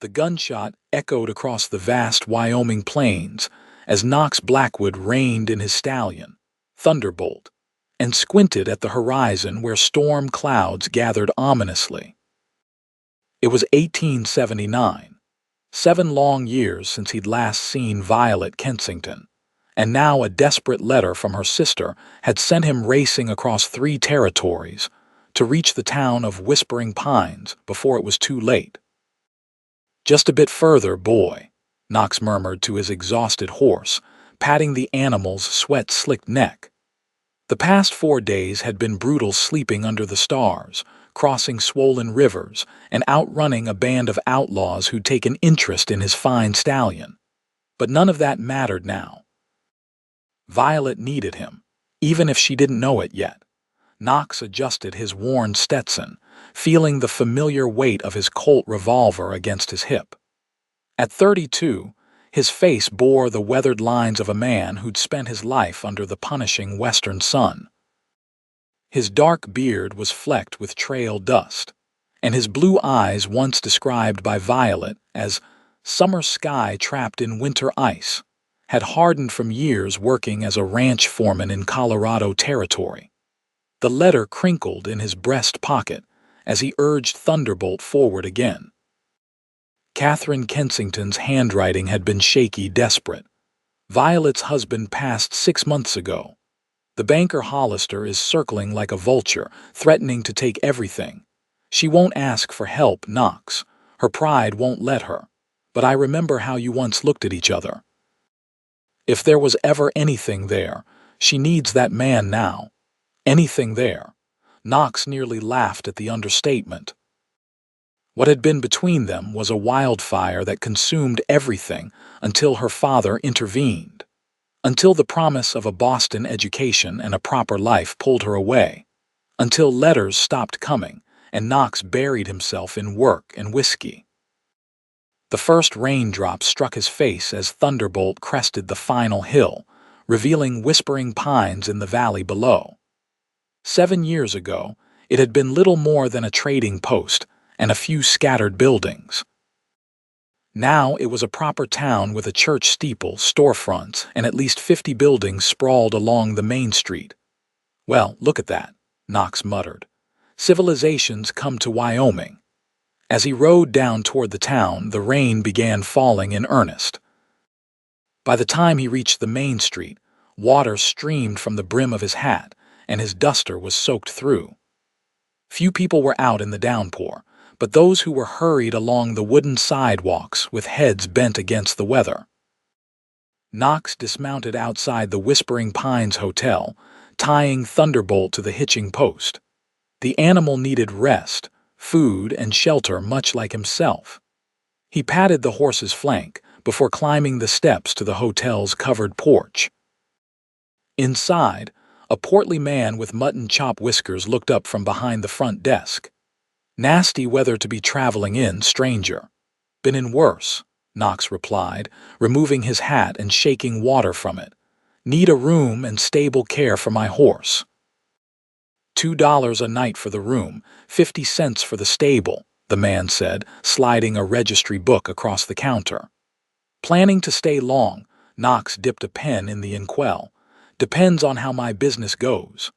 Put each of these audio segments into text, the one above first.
The gunshot echoed across the vast Wyoming plains as Knox Blackwood reined in his stallion, Thunderbolt, and squinted at the horizon where storm clouds gathered ominously. It was 1879, 7 long years since he'd last seen Violet Kensington, and now a desperate letter from her sister had sent him racing across 3 territories to reach the town of Whispering Pines before it was too late. "Just a bit further, boy," Knox murmured to his exhausted horse, patting the animal's sweat-slicked neck. The past 4 days had been brutal, sleeping under the stars, crossing swollen rivers, and outrunning a band of outlaws who'd taken interest in his fine stallion. But none of that mattered now. Violet needed him, even if she didn't know it yet. Knox adjusted his worn Stetson, feeling the familiar weight of his Colt revolver against his hip. At 32, his face bore the weathered lines of a man who'd spent his life under the punishing western sun. His dark beard was flecked with trail dust, and his blue eyes, once described by Violet as summer sky trapped in winter ice, had hardened from years working as a ranch foreman in Colorado Territory. The letter crinkled in his breast pocket as he urged Thunderbolt forward again. Catherine Kensington's handwriting had been shaky, desperate. "Violet's husband passed 6 months ago. The banker Hollister is circling like a vulture, threatening to take everything. She won't ask for help, Knox. Her pride won't let her. But I remember how you once looked at each other. If there was ever anything there, she needs that man now. Anything there." Knox nearly laughed at the understatement. What had been between them was a wildfire that consumed everything until her father intervened, until the promise of a Boston education and a proper life pulled her away, until letters stopped coming and Knox buried himself in work and whiskey. The first raindrop struck his face as Thunderbolt crested the final hill, revealing Whispering Pines in the valley below. 7 years ago, it had been little more than a trading post and a few scattered buildings. Now it was a proper town with a church steeple, storefronts, and at least 50 buildings sprawled along the main street. "Well, look at that," Knox muttered. "Civilization's come to Wyoming." As he rode down toward the town, the rain began falling in earnest. By the time he reached the main street, water streamed from the brim of his hat, and his duster was soaked through. Few people were out in the downpour, but those who were hurried along the wooden sidewalks with heads bent against the weather. Knox dismounted outside the Whispering Pines Hotel, tying Thunderbolt to the hitching post. The animal needed rest, food, and shelter much like himself. He patted the horse's flank before climbing the steps to the hotel's covered porch. Inside, a portly man with mutton chop whiskers looked up from behind the front desk. "Nasty weather to be traveling in, stranger." "Been in worse," Knox replied, removing his hat and shaking water from it. "Need a room and stable care for my horse." $2 a night for the room, 50 cents for the stable, the man said, sliding a registry book across the counter. Planning to stay long, Knox dipped a pen in the inkwell. "Depends on how my business goes."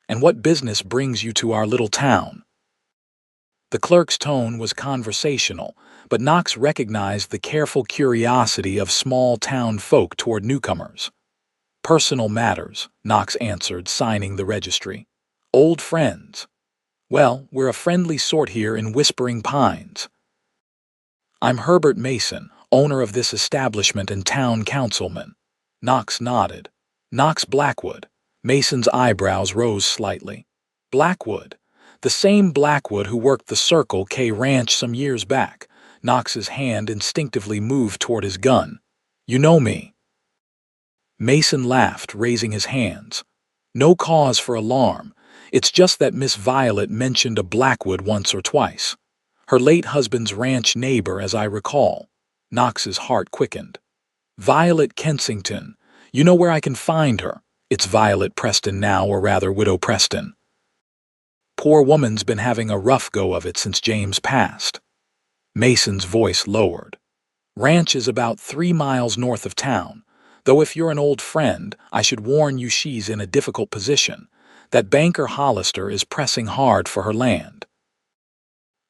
"And what business brings you to our little town?" The clerk's tone was conversational, but Knox recognized the careful curiosity of small-town folk toward newcomers. "Personal matters," Knox answered, signing the registry. "Old friends." "Well, we're a friendly sort here in Whispering Pines." "I'm Herbert Mason, owner of this establishment and town councilman." Knox nodded. "Knox Blackwood." Mason's eyebrows rose slightly. "Blackwood? The same Blackwood who worked the Circle K Ranch some years back." Knox's hand instinctively moved toward his gun. "You know me." Mason laughed, raising his hands. "No cause for alarm. It's just that Miss Violet mentioned a Blackwood once or twice. Her late husband's ranch neighbor, as I recall." Knox's heart quickened. "Violet Kensington. You know where I can find her?" "It's Violet Preston now, or rather Widow Preston. Poor woman's been having a rough go of it since James passed." Mason's voice lowered. Ranch is about 3 miles north of town, though if you're an old friend, I should warn you she's in a difficult position. That banker Hollister is pressing hard for her land.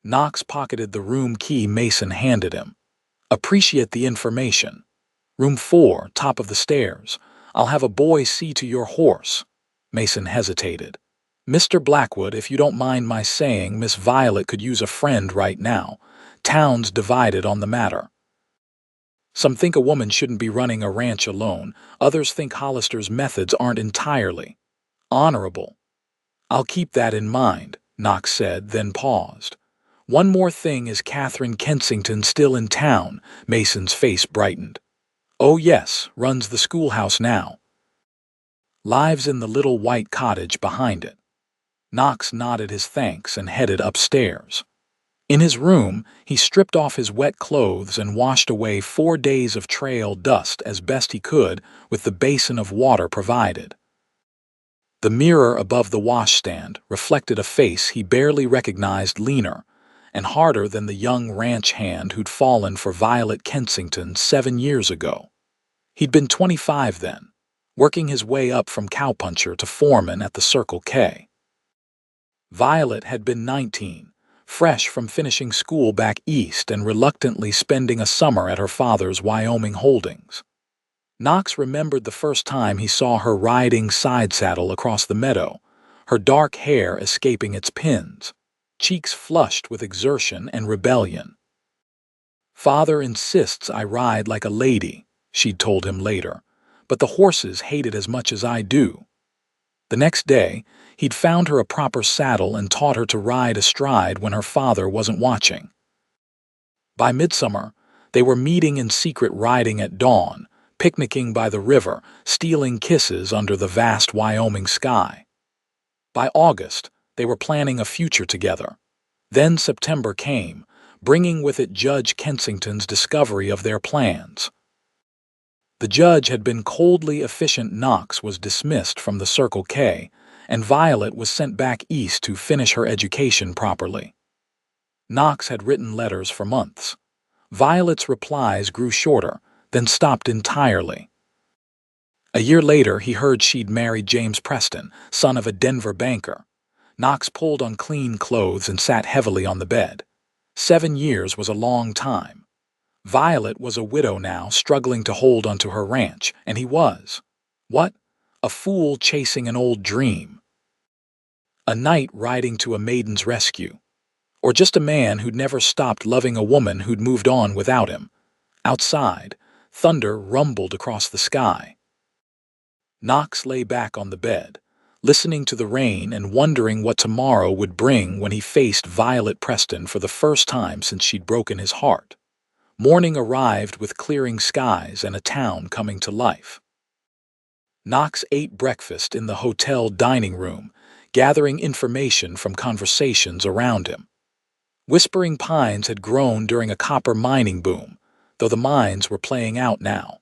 Knox pocketed the room key Mason handed him. Appreciate the information. Room 4, top of the stairs. I'll have a boy see to your horse. Mason hesitated. Mr. Blackwood, if you don't mind my saying, Miss Violet could use a friend right now. Town's divided on the matter. Some think a woman shouldn't be running a ranch alone. Others think Hollister's methods aren't entirely honorable. I'll keep that in mind, Knox said, then paused. One more thing, is Catherine Kensington still in town? Mason's face brightened. Oh yes, runs the schoolhouse now. Lives in the little white cottage behind it. Knox nodded his thanks and headed upstairs. In his room, he stripped off his wet clothes and washed away 4 days of trail dust as best he could with the basin of water provided. The mirror above the washstand reflected a face he barely recognized, leaner and harder than the young ranch hand who'd fallen for Violet Kensington 7 years ago. He'd been 25 then, working his way up from cowpuncher to foreman at the Circle K. Violet had been 19, fresh from finishing school back east and reluctantly spending a summer at her father's Wyoming holdings. Knox remembered the first time he saw her riding side saddle across the meadow, her dark hair escaping its pins, cheeks flushed with exertion and rebellion. Father insists I ride like a lady, she'd told him later, but the horses hate it as much as I do. The next day, he'd found her a proper saddle and taught her to ride astride when her father wasn't watching. By midsummer, they were meeting in secret riding at dawn, picnicking by the river, stealing kisses under the vast Wyoming sky. By August, they were planning a future together. Then September came, bringing with it Judge Kensington's discovery of their plans. The judge had been coldly efficient. Knox was dismissed from the Circle K, and Violet was sent back east to finish her education properly. Knox had written letters for months. Violet's replies grew shorter, then stopped entirely. A year later, he heard she'd married James Preston, son of a Denver banker. Knox pulled on clean clothes and sat heavily on the bed. 7 years was a long time. Violet was a widow now, struggling to hold onto her ranch, and he was, what? A fool chasing an old dream. A knight riding to a maiden's rescue. Or just a man who'd never stopped loving a woman who'd moved on without him. Outside, thunder rumbled across the sky. Knox lay back on the bed, listening to the rain and wondering what tomorrow would bring when he faced Violet Preston for the first time since she'd broken his heart. Morning arrived with clearing skies and a town coming to life. Knox ate breakfast in the hotel dining room, gathering information from conversations around him. Whispering Pines had grown during a copper mining boom, though the mines were playing out now.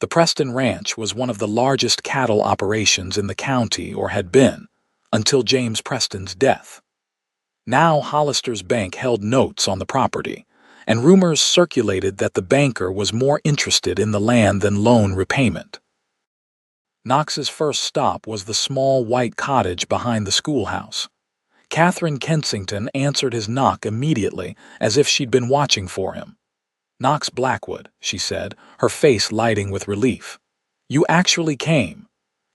The Preston Ranch was one of the largest cattle operations in the county, or had been, until James Preston's death. Now Hollister's bank held notes on the property, and rumors circulated that the banker was more interested in the land than loan repayment. Knox's first stop was the small white cottage behind the schoolhouse. Catherine Kensington answered his knock immediately, as if she'd been watching for him. Knox Blackwood, she said, her face lighting with relief. You actually came.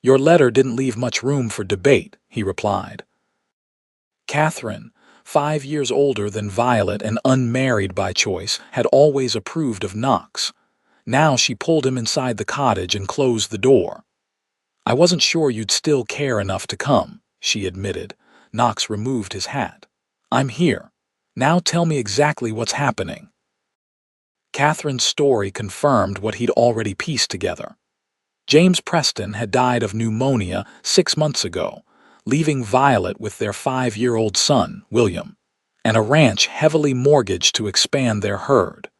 Your letter didn't leave much room for debate, he replied. Catherine, 5 years older than Violet and unmarried by choice, had always approved of Knox. Now she pulled him inside the cottage and closed the door. I wasn't sure you'd still care enough to come, she admitted. Knox removed his hat. I'm here. Now tell me exactly what's happening. Catherine's story confirmed what he'd already pieced together. James Preston had died of pneumonia 6 months ago, leaving Violet with their 5-year-old son, William, and a ranch heavily mortgaged to expand their herd.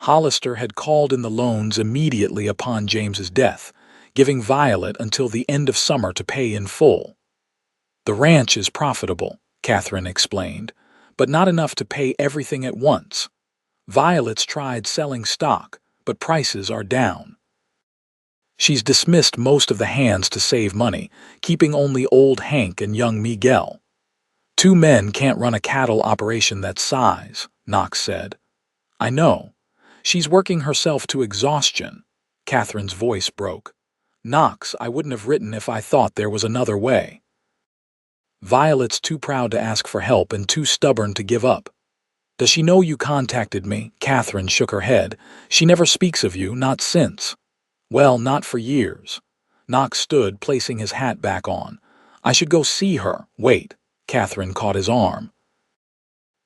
Hollister had called in the loans immediately upon James's death, giving Violet until the end of summer to pay in full. The ranch is profitable, Catherine explained, but not enough to pay everything at once. Violet's tried selling stock, but prices are down. She's dismissed most of the hands to save money, keeping only old Hank and young Miguel. Two men can't run a cattle operation that size, Knox said. I know. She's working herself to exhaustion. Catherine's voice broke. Knox, I wouldn't have written if I thought there was another way. Violet's too proud to ask for help and too stubborn to give up. Does she know you contacted me? Catherine shook her head. She never speaks of you, not since. Well, not for years. Knox stood, placing his hat back on. I should go see her. Wait. Catherine caught his arm.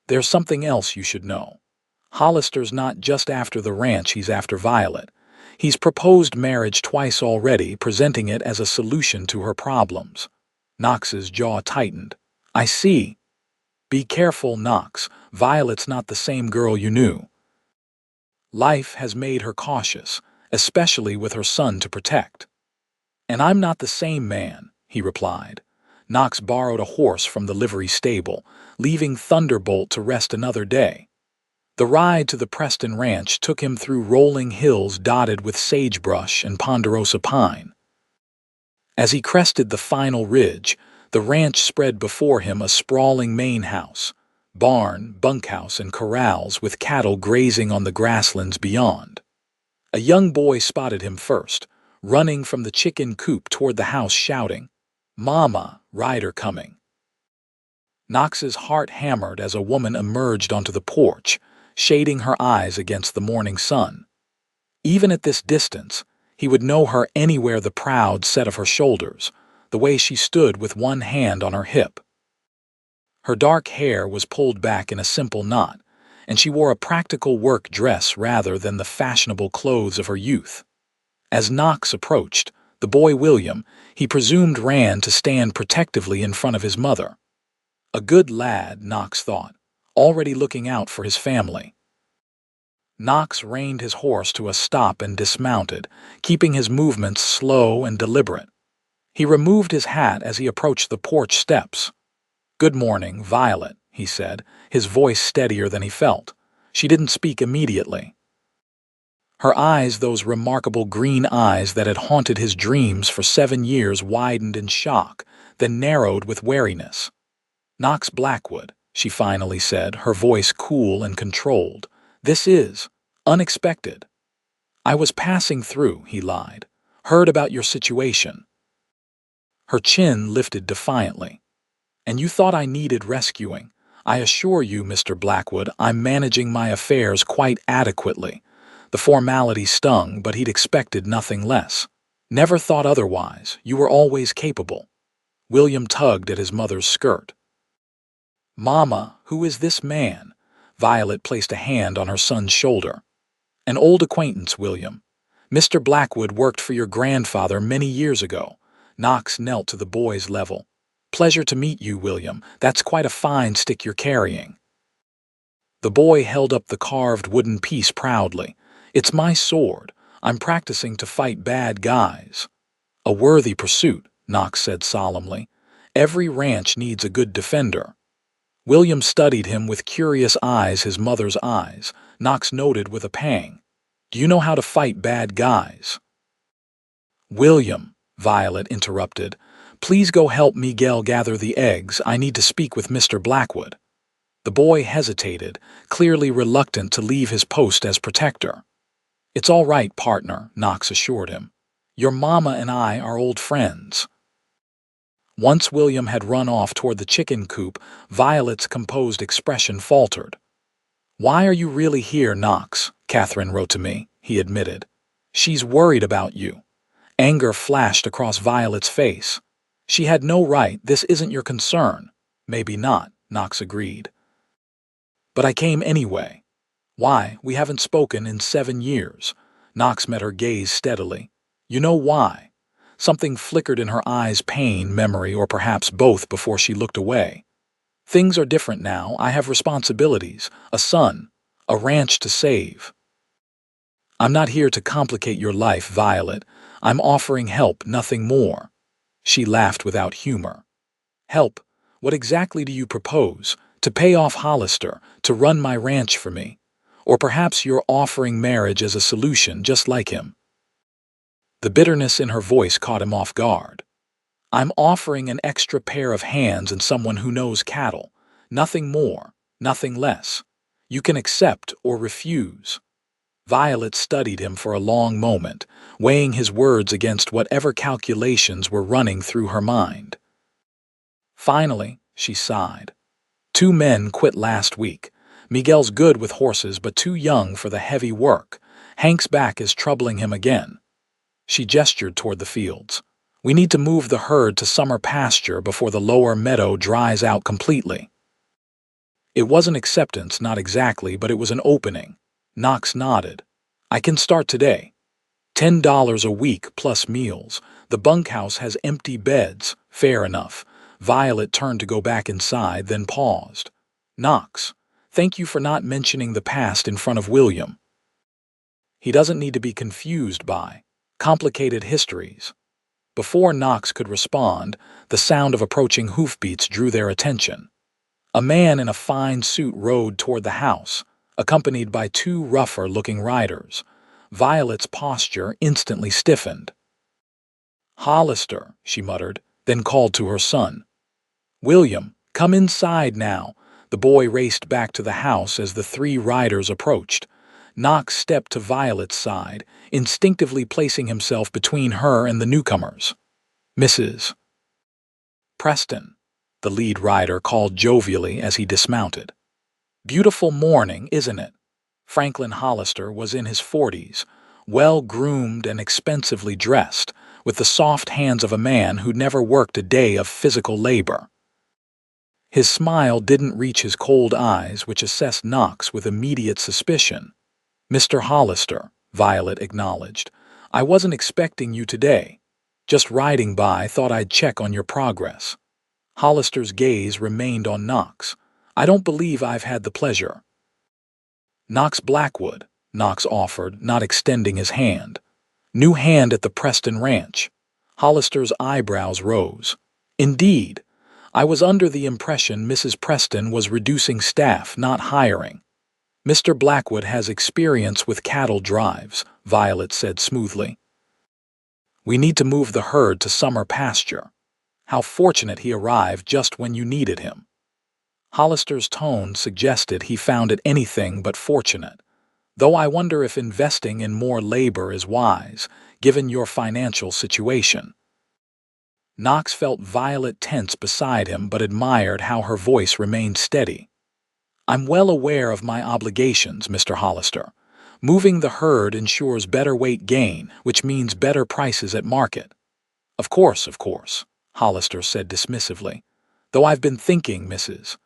There's something else you should know. Hollister's not just after the ranch, he's after Violet. He's proposed marriage twice already, presenting it as a solution to her problems. Knox's jaw tightened. I see. Be careful, Knox. Violet's not the same girl you knew. Life has made her cautious, especially with her son to protect. And I'm not the same man, he replied. Knox borrowed a horse from the livery stable, leaving Thunderbolt to rest another day. The ride to the Preston Ranch took him through rolling hills dotted with sagebrush and ponderosa pine. As he crested the final ridge, the ranch spread before him a sprawling main house, barn, bunkhouse, and corrals with cattle grazing on the grasslands beyond. A young boy spotted him first, running from the chicken coop toward the house shouting, Mama, rider coming. Knox's heart hammered as a woman emerged onto the porch, shading her eyes against the morning sun. Even at this distance, he would know her anywhere the proud set of her shoulders, the way she stood with one hand on her hip. Her dark hair was pulled back in a simple knot, and she wore a practical work dress rather than the fashionable clothes of her youth. As Knox approached, the boy William, he presumed ran to stand protectively in front of his mother. A good lad, Knox thought, already looking out for his family. Knox reined his horse to a stop and dismounted, keeping his movements slow and deliberate. He removed his hat as he approached the porch steps. Good morning, Violet, he said, his voice steadier than he felt. She didn't speak immediately. Her eyes, those remarkable green eyes that had haunted his dreams for 7 years, widened in shock, then narrowed with wariness. Knox Blackwood, she finally said, her voice cool and controlled. This is unexpected. I was passing through, he lied. Heard about your situation. Her chin lifted defiantly. And you thought I needed rescuing. I assure you, Mr. Blackwood, I'm managing my affairs quite adequately. The formality stung, but he'd expected nothing less. Never thought otherwise. You were always capable. William tugged at his mother's skirt. Mama, who is this man? Violet placed a hand on her son's shoulder. An old acquaintance, William. Mr. Blackwood worked for your grandfather many years ago. Knox knelt to the boy's level. Pleasure to meet you, William. That's quite a fine stick you're carrying. The boy held up the carved wooden piece proudly. It's my sword. I'm practicing to fight bad guys. A worthy pursuit, Knox said solemnly. Every ranch needs a good defender. William studied him with curious eyes, his mother's eyes. Knox noted with a pang. Do you know how to fight bad guys? William, Violet interrupted. Please go help Miguel gather the eggs. I need to speak with Mr. Blackwood. The boy hesitated, clearly reluctant to leave his post as protector. It's all right, partner, Knox assured him. Your mama and I are old friends. Once William had run off toward the chicken coop, Violet's composed expression faltered. Why are you really here, Knox? Catherine wrote to me, he admitted. She's worried about you. Anger flashed across Violet's face. She had no right. This isn't your concern. Maybe not, Knox agreed. But I came anyway. Why? We haven't spoken in 7 years. Knox met her gaze steadily. You know why? Something flickered in her eyes, pain, memory, or perhaps both before she looked away. Things are different now. I have responsibilities, a son, a ranch to save. I'm not here to complicate your life, Violet. I'm offering help, nothing more. She laughed without humor. Help? What exactly do you propose? To pay off Hollister, to run my ranch for me. Or perhaps you're offering marriage as a solution just like him. The bitterness in her voice caught him off guard. I'm offering an extra pair of hands and someone who knows cattle. Nothing more, nothing less. You can accept or refuse. Violet studied him for a long moment, weighing his words against whatever calculations were running through her mind. Finally, she sighed. 2 men quit last week. Miguel's good with horses but too young for the heavy work. Hank's back is troubling him again. She gestured toward the fields. We need to move the herd to summer pasture before the lower meadow dries out completely. It wasn't acceptance, not exactly, but it was an opening. Knox nodded. I can start today. $10 a week plus meals. The bunkhouse has empty beds. Fair enough. Violet turned to go back inside, then paused. Knox, thank you for not mentioning the past in front of William. He doesn't need to be confused by complicated histories. Before Knox could respond, the sound of approaching hoofbeats drew their attention. A man in a fine suit rode toward the house, accompanied by 2 rougher-looking riders. Violet's posture instantly stiffened. Hollister, she muttered, then called to her son. William, come inside now. The boy raced back to the house as the 3 riders approached. Knox stepped to Violet's side, instinctively placing himself between her and the newcomers. Mrs. Preston, the lead rider called jovially as he dismounted. Beautiful morning, isn't it? Franklin Hollister was in his 40s, well-groomed and expensively dressed, with the soft hands of a man who'd never worked a day of physical labor. His smile didn't reach his cold eyes, which assessed Knox with immediate suspicion. Mr. Hollister, Violet acknowledged, I wasn't expecting you today. Just riding by, thought I'd check on your progress. Hollister's gaze remained on Knox. I don't believe I've had the pleasure. Knox Blackwood, Knox offered, not extending his hand. New hand at the Preston Ranch. Hollister's eyebrows rose. Indeed. I was under the impression Mrs. Preston was reducing staff, not hiring. Mr. Blackwood has experience with cattle drives, Violet said smoothly. We need to move the herd to summer pasture. How fortunate he arrived just when you needed him. Hollister's tone suggested he found it anything but fortunate, though I wonder if investing in more labor is wise, given your financial situation. Knox felt Violet tense beside him but admired how her voice remained steady. I'm well aware of my obligations, Mr. Hollister. Moving the herd ensures better weight gain, which means better prices at market. Of course, Hollister said dismissively. Though I've been thinking, Mrs.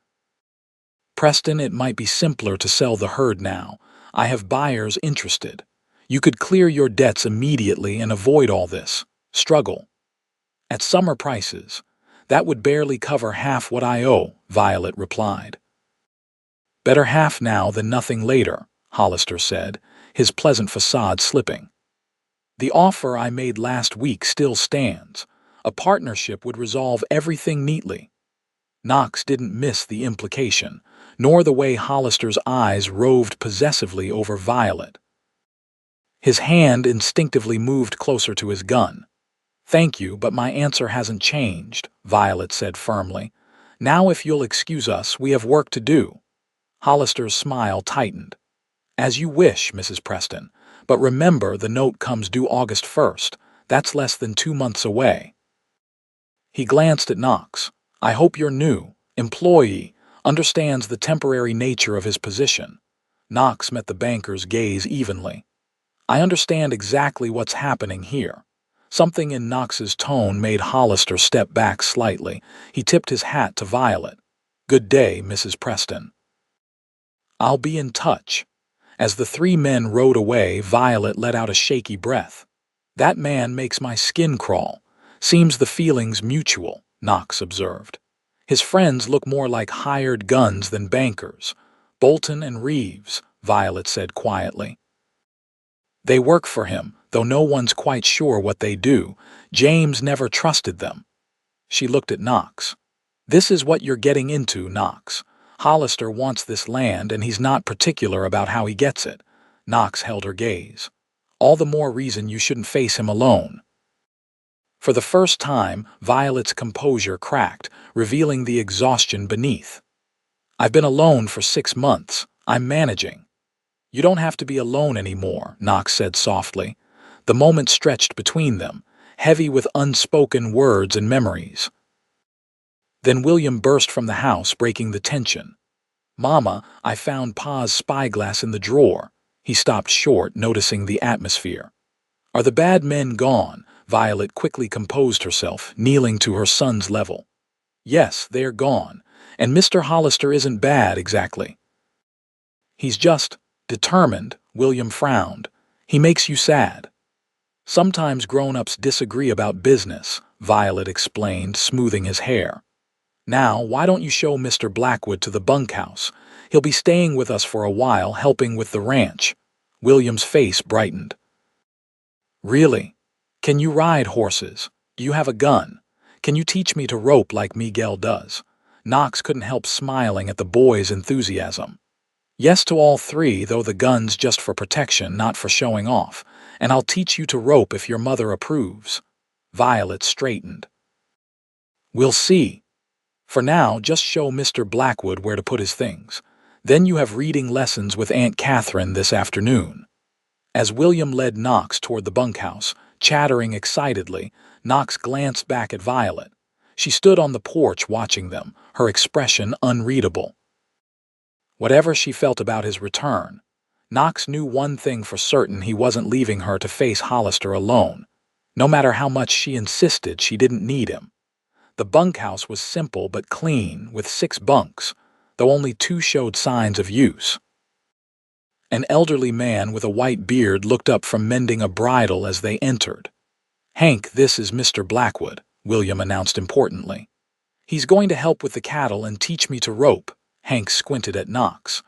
Preston, it might be simpler to sell the herd now. I have buyers interested. You could clear your debts immediately and avoid all this struggle. At summer prices, that would barely cover half what I owe, Violet replied. Better half now than nothing later, Hollister said, his pleasant facade slipping. The offer I made last week still stands. A partnership would resolve everything neatly. Knox didn't miss the implication, nor the way Hollister's eyes roved possessively over Violet. His hand instinctively moved closer to his gun. Thank you, but my answer hasn't changed, Violet said firmly. Now if you'll excuse us, we have work to do. Hollister's smile tightened. As you wish, Mrs. Preston, but remember the note comes due August 1st. That's less than 2 months away. He glanced at Knox. I hope your new employee understands the temporary nature of his position. Knox met the banker's gaze evenly. I understand exactly what's happening here. Something in Knox's tone made Hollister step back slightly. He tipped his hat to Violet. Good day, Mrs. Preston. I'll be in touch. As the 3 men rode away, Violet let out a shaky breath. That man makes my skin crawl. Seems the feeling's mutual, Knox observed. His friends look more like hired guns than bankers. Bolton and Reeves, Violet said quietly. They work for him, though no one's quite sure what they do. James never trusted them. She looked at Knox. This is what you're getting into, Knox. Hollister wants this land and he's not particular about how he gets it. Knox held her gaze. All the more reason you shouldn't face him alone. For the first time, Violet's composure cracked, revealing the exhaustion beneath. I've been alone for 6 months. I'm managing. You don't have to be alone anymore, Knox said softly. The moment stretched between them, heavy with unspoken words and memories. Then William burst from the house, breaking the tension. Mama, I found Pa's spyglass in the drawer. He stopped short, noticing the atmosphere. Are the bad men gone? Violet quickly composed herself, kneeling to her son's level. Yes, they're gone. And Mr. Hollister isn't bad exactly. He's just determined, William frowned. He makes you sad. Sometimes grown-ups disagree about business, Violet explained, smoothing his hair. Now, why don't you show Mr. Blackwood to the bunkhouse? He'll be staying with us for a while, helping with the ranch. William's face brightened. Really? Can you ride horses? Do you have a gun? Can you teach me to rope like Miguel does? Knox couldn't help smiling at the boy's enthusiasm. Yes to all three, though the gun's just for protection, not for showing off. And I'll teach you to rope if your mother approves. Violet straightened. We'll see. For now, just show Mr. Blackwood where to put his things. Then you have reading lessons with Aunt Catherine this afternoon. As William led Knox toward the bunkhouse, chattering excitedly, Knox glanced back at Violet. She stood on the porch watching them, her expression unreadable. Whatever she felt about his return, Knox knew one thing for certain: he wasn't leaving her to face Hollister alone. No matter how much she insisted she didn't need him. The bunkhouse was simple but clean, with 6 bunks, though only 2 showed signs of use. An elderly man with a white beard looked up from mending a bridle as they entered. Hank, this is Mr. Blackwood, William announced importantly. He's going to help with the cattle and teach me to rope. Hank squinted at Knox.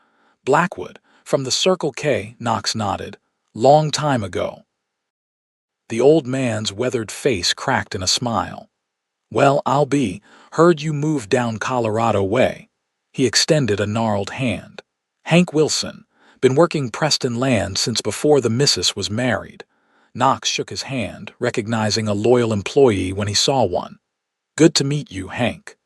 Blackwood, from the Circle K, Knox nodded. Long time ago. The old man's weathered face cracked in a smile. Well, heard you moved down Colorado way. He extended a gnarled hand. Hank Wilson, been working Preston land since before the missus was married. Knox shook his hand, recognizing a loyal employee when he saw one. Good to meet you, Hank.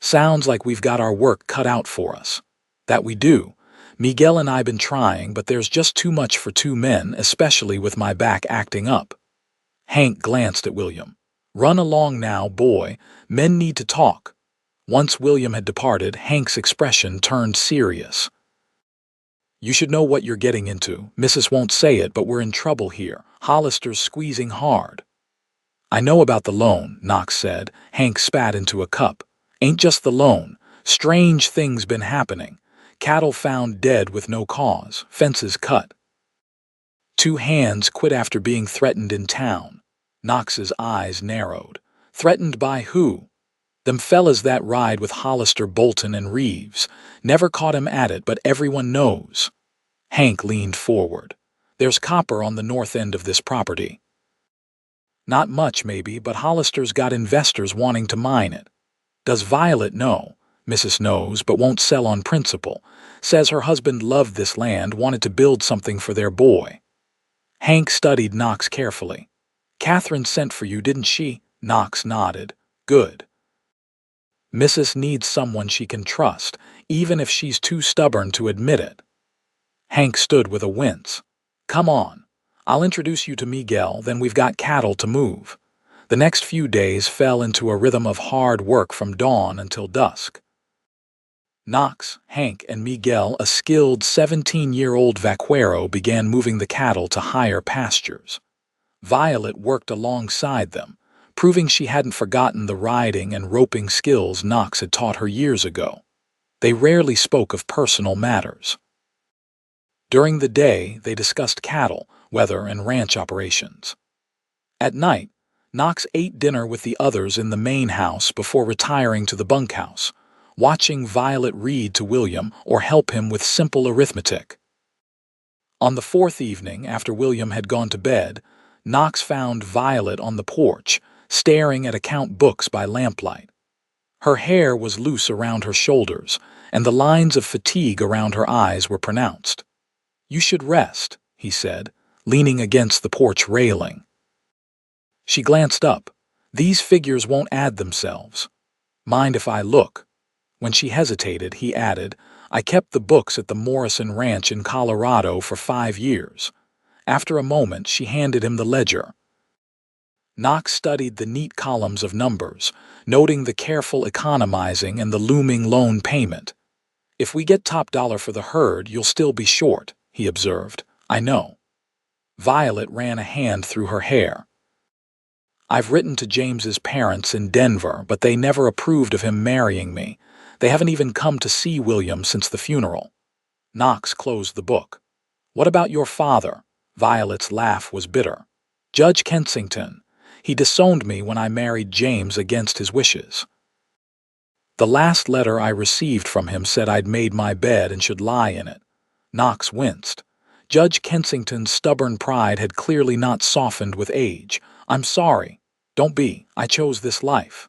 Sounds like we've got our work cut out for us. That we do. Miguel and I been trying, but there's just too much for 2 men, especially with my back acting up. Hank glanced at William. Run along now, boy. Men need to talk. Once William had departed, Hank's expression turned serious. You should know what you're getting into. Mrs. won't say it, but we're in trouble here. Hollister's squeezing hard. I know about the loan, Knox said. Hank spat into a cup. Ain't just the loan. Strange things been happening. Cattle found dead with no cause. Fences cut. 2 hands quit after being threatened in town. Knox's eyes narrowed. Threatened by who? Them fellas that ride with Hollister, Bolton, and Reeves. Never caught him at it, but everyone knows. Hank leaned forward. There's copper on the north end of this property. Not much, maybe, but Hollister's got investors wanting to mine it. Does Violet know? Mrs. knows, but won't sell on principle. Says her husband loved this land, wanted to build something for their boy. Hank studied Knox carefully. Catherine sent for you, didn't she? Knox nodded. Good. Mrs. needs someone she can trust, even if she's too stubborn to admit it. Hank stood with a wince. Come on. I'll introduce you to Miguel, then we've got cattle to move. The next few days fell into a rhythm of hard work from dawn until dusk. Knox, Hank, and Miguel, a skilled 17-year-old vaquero, began moving the cattle to higher pastures. Violet worked alongside them, proving she hadn't forgotten the riding and roping skills Knox had taught her years ago. They rarely spoke of personal matters. During the day, they discussed cattle, weather, and ranch operations. At night, Knox ate dinner with the others in the main house before retiring to the bunkhouse, watching Violet read to William or help him with simple arithmetic. On the 4th evening, after William had gone to bed, Knox found Violet on the porch, staring at account books by lamplight. Her hair was loose around her shoulders, and the lines of fatigue around her eyes were pronounced. "You should rest," he said, leaning against the porch railing. She glanced up. "These figures won't add themselves. Mind if I look?" When she hesitated, he added, "I kept the books at the Morrison Ranch in Colorado for 5 years. After a moment, she handed him the ledger. Knox studied the neat columns of numbers, noting the careful economizing and the looming loan payment. "If we get top dollar for the herd, you'll still be short," he observed. "I know." Violet ran a hand through her hair. "I've written to James's parents in Denver, but they never approved of him marrying me. They haven't even come to see William since the funeral." Knox closed the book. "What about your father?" Violet's laugh was bitter. "Judge Kensington. He disowned me when I married James against his wishes. The last letter I received from him said I'd made my bed and should lie in it." Knox winced. Judge Kensington's stubborn pride had clearly not softened with age. "I'm sorry. Don't be. I chose this life."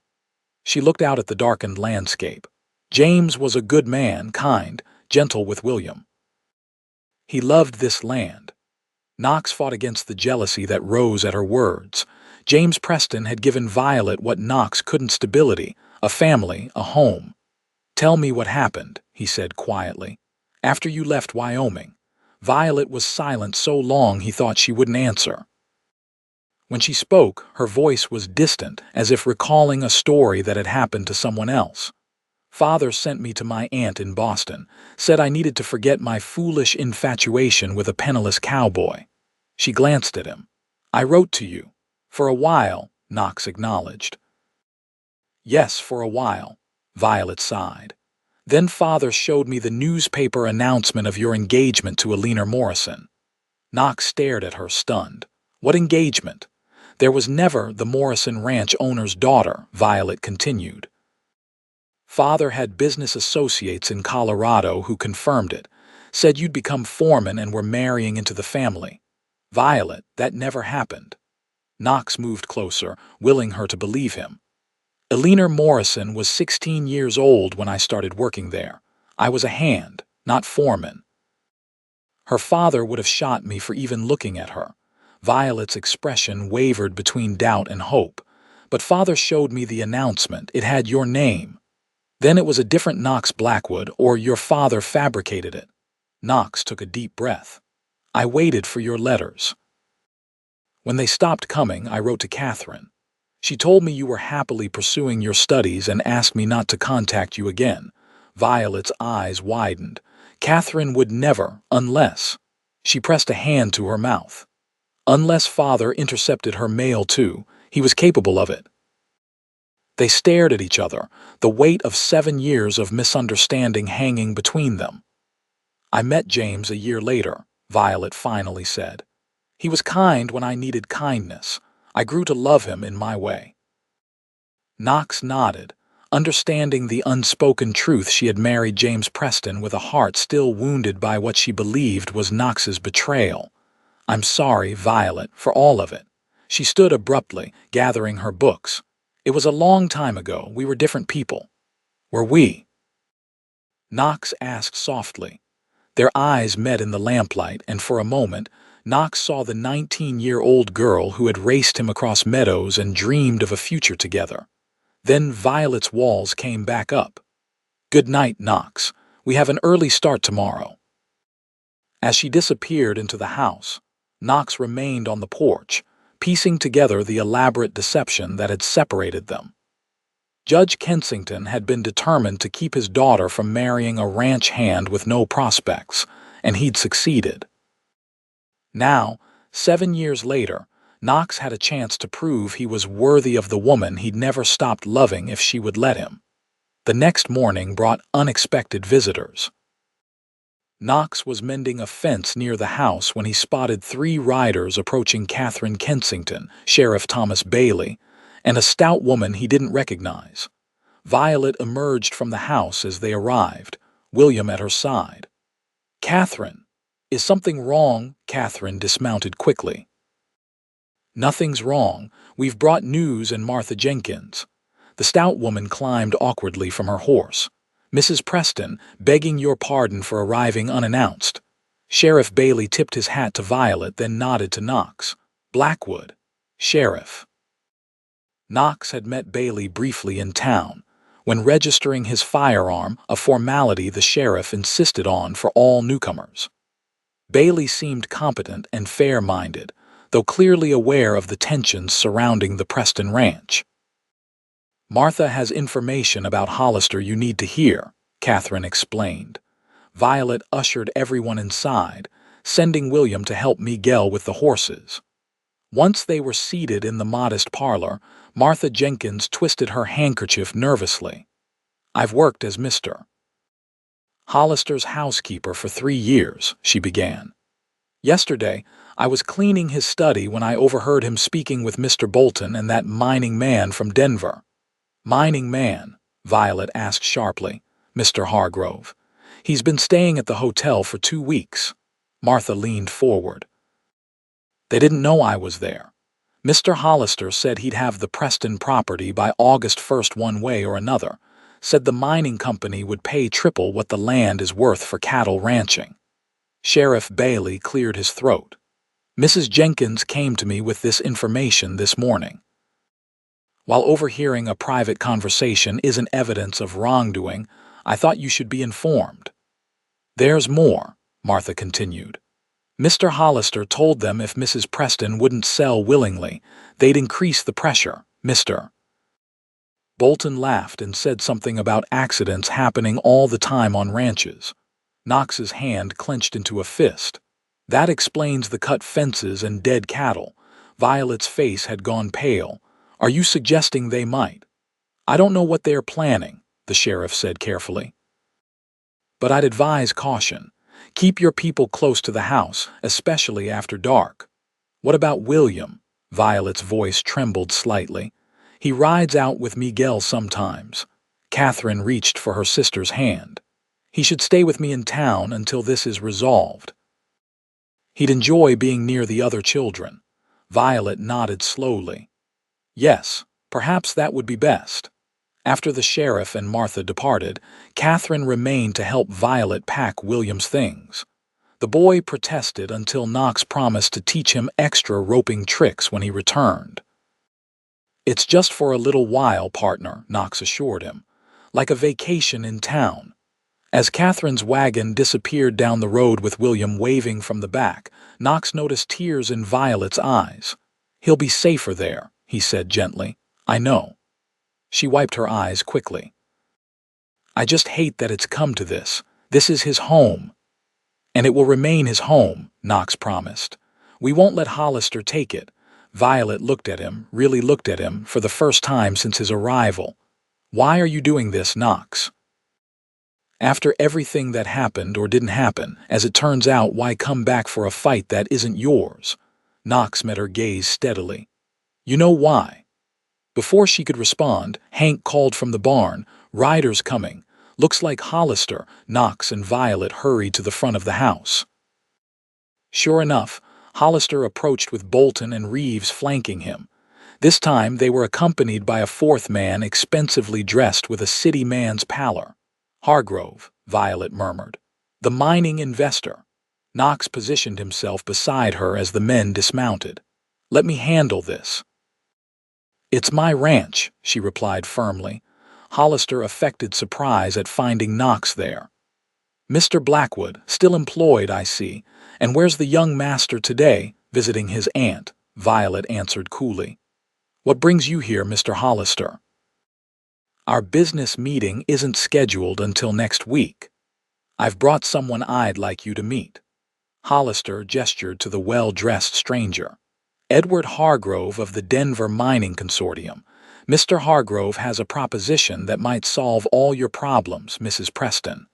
She looked out at the darkened landscape. James was a good man, kind, gentle with William. He loved this land. Knox fought against the jealousy that rose at her words. James Preston had given Violet what Knox couldn't: stability, a family, a home. "Tell me what happened," he said quietly. "After you left Wyoming." Violet was silent so long he thought she wouldn't answer. When she spoke, her voice was distant, as if recalling a story that had happened to someone else. "Father sent me to my aunt in Boston, said I needed to forget my foolish infatuation with a penniless cowboy." She glanced at him. "I wrote to you." "For a while," Knox acknowledged. "Yes, for a while," Violet sighed. "Then Father showed me the newspaper announcement of your engagement to Alina Morrison." Knox stared at her, stunned. "What engagement?" "There was never the Morrison Ranch owner's daughter," Violet continued. "Father had business associates in Colorado who confirmed it, said you'd become foreman and were marrying into the family." "Violet, that never happened." Knox moved closer, willing her to believe him. "Alina Morrison was 16 years old when I started working there. I was a hand, not foreman. Her father would have shot me for even looking at her." Violet's expression wavered between doubt and hope. "But Father showed me the announcement. It had your name." "Then it was a different Knox Blackwood, or your father fabricated it." Knox took a deep breath. "I waited for your letters. When they stopped coming, I wrote to Catherine. She told me you were happily pursuing your studies and asked me not to contact you again." Violet's eyes widened. "Catherine would never, unless—" She pressed a hand to her mouth. "Unless Father intercepted her mail too. He was capable of it." They stared at each other, the weight of 7 years of misunderstanding hanging between them. "I met James a year later," Violet finally said. "He was kind when I needed kindness. I grew to love him in my way." Knox nodded, understanding the unspoken truth. She had married James Preston with a heart still wounded by what she believed was Knox's betrayal. "I'm sorry, Violet, for all of it." She stood abruptly, gathering her books. "It was a long time ago. We were different people." "Were we?" Knox asked softly. Their eyes met in the lamplight, and for a moment, Knox saw the 19-year-old girl who had raced him across meadows and dreamed of a future together. Then Violet's walls came back up. "Good night, Knox. We have an early start tomorrow." As she disappeared into the house, Knox remained on the porch, piecing together the elaborate deception that had separated them. Judge Kensington had been determined to keep his daughter from marrying a ranch hand with no prospects, and he'd succeeded. Now, 7 years later, Knox had a chance to prove he was worthy of the woman he'd never stopped loving if she would let him. The next morning brought unexpected visitors. Knox was mending a fence near the house when he spotted 3 riders approaching Catherine Kensington, Sheriff Thomas Bailey, and a stout woman he didn't recognize. Violet emerged from the house as they arrived, William at her side. "Catherine, is something wrong?" Catherine dismounted quickly. "Nothing's wrong. We've brought news and Martha Jenkins." The stout woman climbed awkwardly from her horse. "Mrs. Preston, begging your pardon for arriving unannounced." Sheriff Bailey tipped his hat to Violet, then nodded to Knox. "Blackwood. Sheriff." Knox had met Bailey briefly in town. When registering his firearm, a formality the sheriff insisted on for all newcomers. Bailey seemed competent and fair-minded, though clearly aware of the tensions surrounding the Preston ranch. "Martha has information about Hollister you need to hear," Catherine explained. Violet ushered everyone inside, sending William to help Miguel with the horses. Once they were seated in the modest parlor, Martha Jenkins twisted her handkerchief nervously. "I've worked as Mr. Hollister's housekeeper for 3 years," she began. "Yesterday, I was cleaning his study when I overheard him speaking with Mr. Bolton and that mining man from Denver." "Mining man?" Violet asked sharply. "Mr. Hargrove. He's been staying at the hotel for 2 weeks." Martha leaned forward. "They didn't know I was there. Mr. Hollister said he'd have the Preston property by August 1st one way or another, said the mining company would pay triple what the land is worth for cattle ranching." Sheriff Bailey cleared his throat. "Mrs. Jenkins came to me with this information this morning." "While overhearing a private conversation isn't evidence of wrongdoing, I thought you should be informed." "There's more," Martha continued. "Mr. Hollister told them if Mrs. Preston wouldn't sell willingly, they'd increase the pressure. Mr. Bolton laughed and said something about accidents happening all the time on ranches." Knox's hand clenched into a fist. "That explains the cut fences and dead cattle." Violet's face had gone pale. "Are you suggesting they might?" "I don't know what they're planning," the sheriff said carefully. "But I'd advise caution. Keep your people close to the house, especially after dark." "What about William?" Violet's voice trembled slightly. "He rides out with Miguel sometimes." Catherine reached for her sister's hand. "He should stay with me in town until this is resolved." "He'd enjoy being near the other children." Violet nodded slowly. "Yes, perhaps that would be best." After the sheriff and Martha departed, Catherine remained to help Violet pack William's things. The boy protested until Knox promised to teach him extra roping tricks when he returned. "It's just for a little while, partner," Knox assured him. "Like a vacation in town." As Catherine's wagon disappeared down the road with William waving from the back, Knox noticed tears in Violet's eyes. "He'll be safer there," he said gently. "I know." She wiped her eyes quickly. "I just hate that it's come to this. This is his home." "And it will remain his home," Knox promised. "We won't let Hollister take it." Violet looked at him, really looked at him, for the first time since his arrival. "Why are you doing this, Knox? After everything that happened or didn't happen, as it turns out, why come back for a fight that isn't yours?" Knox met her gaze steadily. "You know why." Before she could respond, Hank called from the barn, "Riders coming. Looks like Hollister." Knox and Violet hurried to the front of the house. Sure enough, Hollister approached with Bolton and Reeves flanking him. This time they were accompanied by a fourth man expensively dressed with a city man's pallor. "Hargrove," Violet murmured. "The mining investor." Knox positioned himself beside her as the men dismounted. "Let me handle this." "It's my ranch," she replied firmly. Hollister affected surprise at finding Knox there. "Mr. Blackwood, still employed, I see. And where's the young master today?" "Visiting his aunt," Violet answered coolly. "What brings you here, Mr. Hollister?" "Our business meeting isn't scheduled until next week. I've brought someone I'd like you to meet." Hollister gestured to the well-dressed stranger. "Edward Hargrove of the Denver Mining Consortium. Mr. Hargrove has a proposition that might solve all your problems, Mrs. Preston."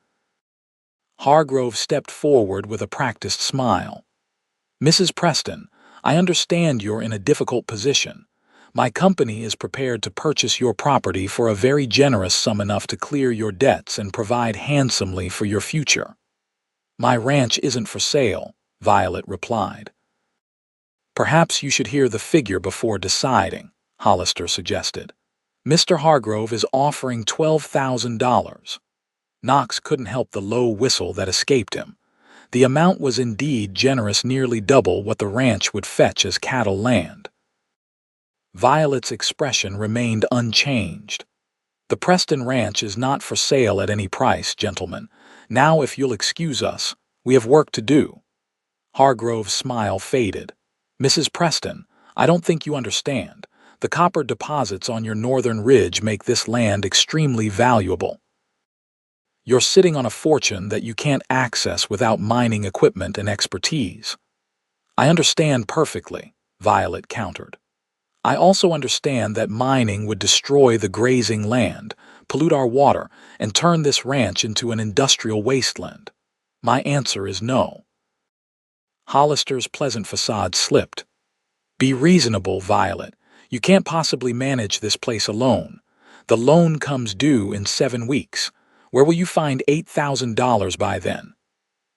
Hargrove stepped forward with a practiced smile. "Mrs. Preston, I understand you're in a difficult position. My company is prepared to purchase your property for a very generous sum, enough to clear your debts and provide handsomely for your future." "My ranch isn't for sale," Violet replied. "Perhaps you should hear the figure before deciding," Hollister suggested. Mr. Hargrove is offering $12,000. Knox couldn't help the low whistle that escaped him. The amount was indeed generous, nearly double what the ranch would fetch as cattle land. Violet's expression remained unchanged. "The Preston Ranch is not for sale at any price, gentlemen. Now, if you'll excuse us, we have work to do." Hargrove's smile faded. "Mrs. Preston, I don't think you understand. The copper deposits on your northern ridge make this land extremely valuable. You're sitting on a fortune that you can't access without mining equipment and expertise." "I understand perfectly," Violet countered. "I also understand that mining would destroy the grazing land, pollute our water, and turn this ranch into an industrial wasteland. My answer is no." Hollister's pleasant facade slipped. "Be reasonable, Violet. You can't possibly manage this place alone. The loan comes due in 7 weeks. Where will you find $8,000 by then?"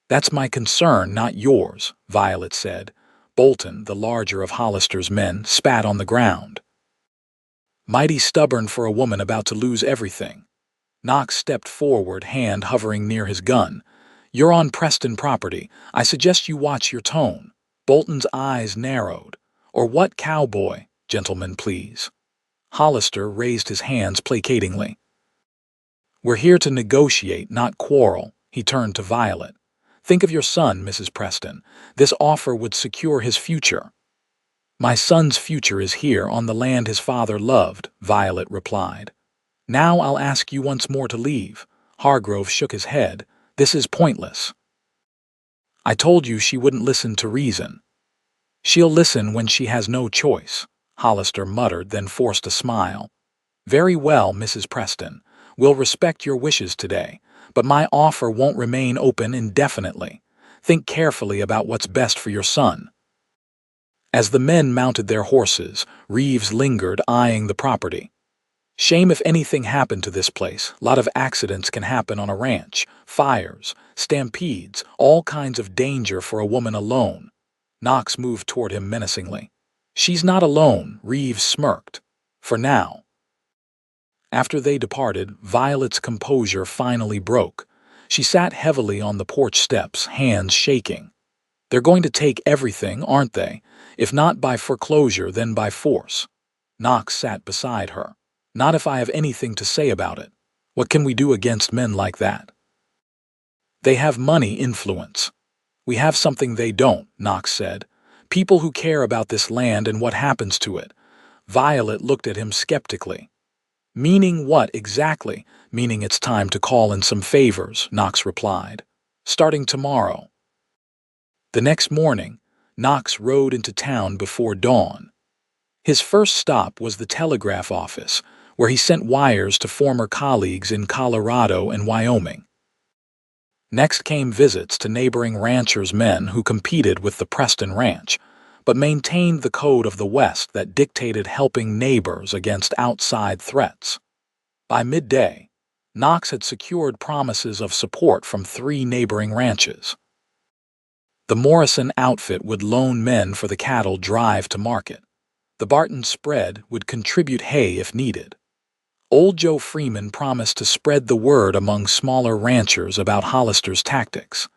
"That's my concern, not yours," Violet said. Bolton, the larger of Hollister's men, spat on the ground. "Mighty stubborn for a woman about to lose everything." Knox stepped forward, hand hovering near his gun. "You're on Preston property. I suggest you watch your tone." Bolton's eyes narrowed. "Or what, Cowboy? Gentlemen, please." Hollister raised his hands placatingly. "We're here to negotiate, not quarrel." He turned to Violet. "Think of your son, Mrs. Preston. This offer would secure his future." "My son's future is here on the land his father loved," Violet replied. "Now I'll ask you once more to leave." Hargrove shook his head. "This is pointless." "I told you she wouldn't listen to reason." "She'll listen when she has no choice," Hollister muttered, then forced a smile. "Very well, Mrs. Preston. We'll respect your wishes today, but my offer won't remain open indefinitely. Think carefully about what's best for your son." As the men mounted their horses, Reeves lingered, eyeing the property. "Shame if anything happened to this place. Lot of accidents can happen on a ranch. Fires, stampedes, all kinds of danger for a woman alone." Knox moved toward him menacingly. "She's not alone," Reeves smirked. "For now." After they departed, Violet's composure finally broke. She sat heavily on the porch steps, hands shaking. "They're going to take everything, aren't they? If not by foreclosure, then by force." Knox sat beside her. "Not if I have anything to say about it. What can we do against men like that?" "They have money, influence. We have something they don't," Knox said. "People who care about this land and what happens to it." Violet looked at him skeptically. "Meaning what exactly?" "Meaning it's time to call in some favors," Knox replied. "Starting tomorrow." The next morning, Knox rode into town before dawn. His first stop was the telegraph office, where he sent wires to former colleagues in Colorado and Wyoming. Next came visits to neighboring ranchers' men who competed with the Preston Ranch, but maintained the code of the West that dictated helping neighbors against outside threats. By midday, Knox had secured promises of support from 3 neighboring ranches. The Morrison outfit would loan men for the cattle drive to market. The Barton spread would contribute hay if needed. Old Joe Freeman promised to spread the word among smaller ranchers about Hollister's tactics.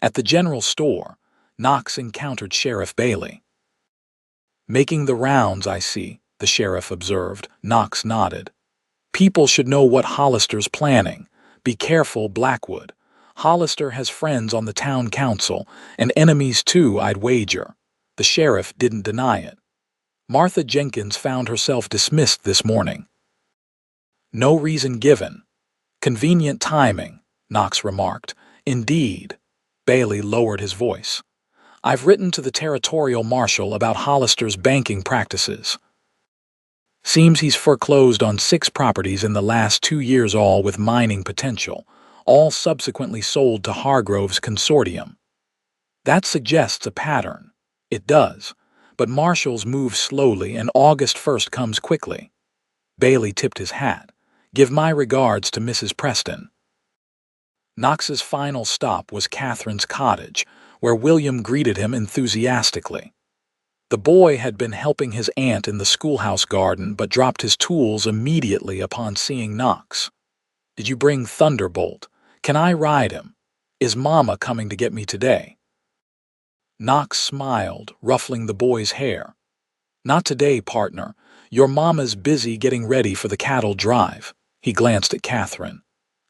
At the general store, Knox encountered Sheriff Bailey. "Making the rounds, I see," the sheriff observed. Knox nodded. "People should know what Hollister's planning. Be careful, Blackwood. Hollister has friends on the town council, and enemies too, I'd wager." The sheriff didn't deny it. "Martha Jenkins found herself dismissed this morning." "No reason given." "Convenient timing," Knox remarked. "Indeed." Bailey lowered his voice. "I've written to the territorial marshal about Hollister's banking practices. Seems he's foreclosed on 6 properties in the last 2 years, all with mining potential, all subsequently sold to Hargrove's consortium." "That suggests a pattern." "It does, but marshals move slowly and August 1st comes quickly." Bailey tipped his hat. "Give my regards to Mrs. Preston." Knox's final stop was Catherine's cottage, where William greeted him enthusiastically. The boy had been helping his aunt in the schoolhouse garden but dropped his tools immediately upon seeing Knox. "Did you bring Thunderbolt? Can I ride him? Is Mama coming to get me today?" Knox smiled, ruffling the boy's hair. "Not today, partner. Your mama's busy getting ready for the cattle drive." He glanced at Catherine.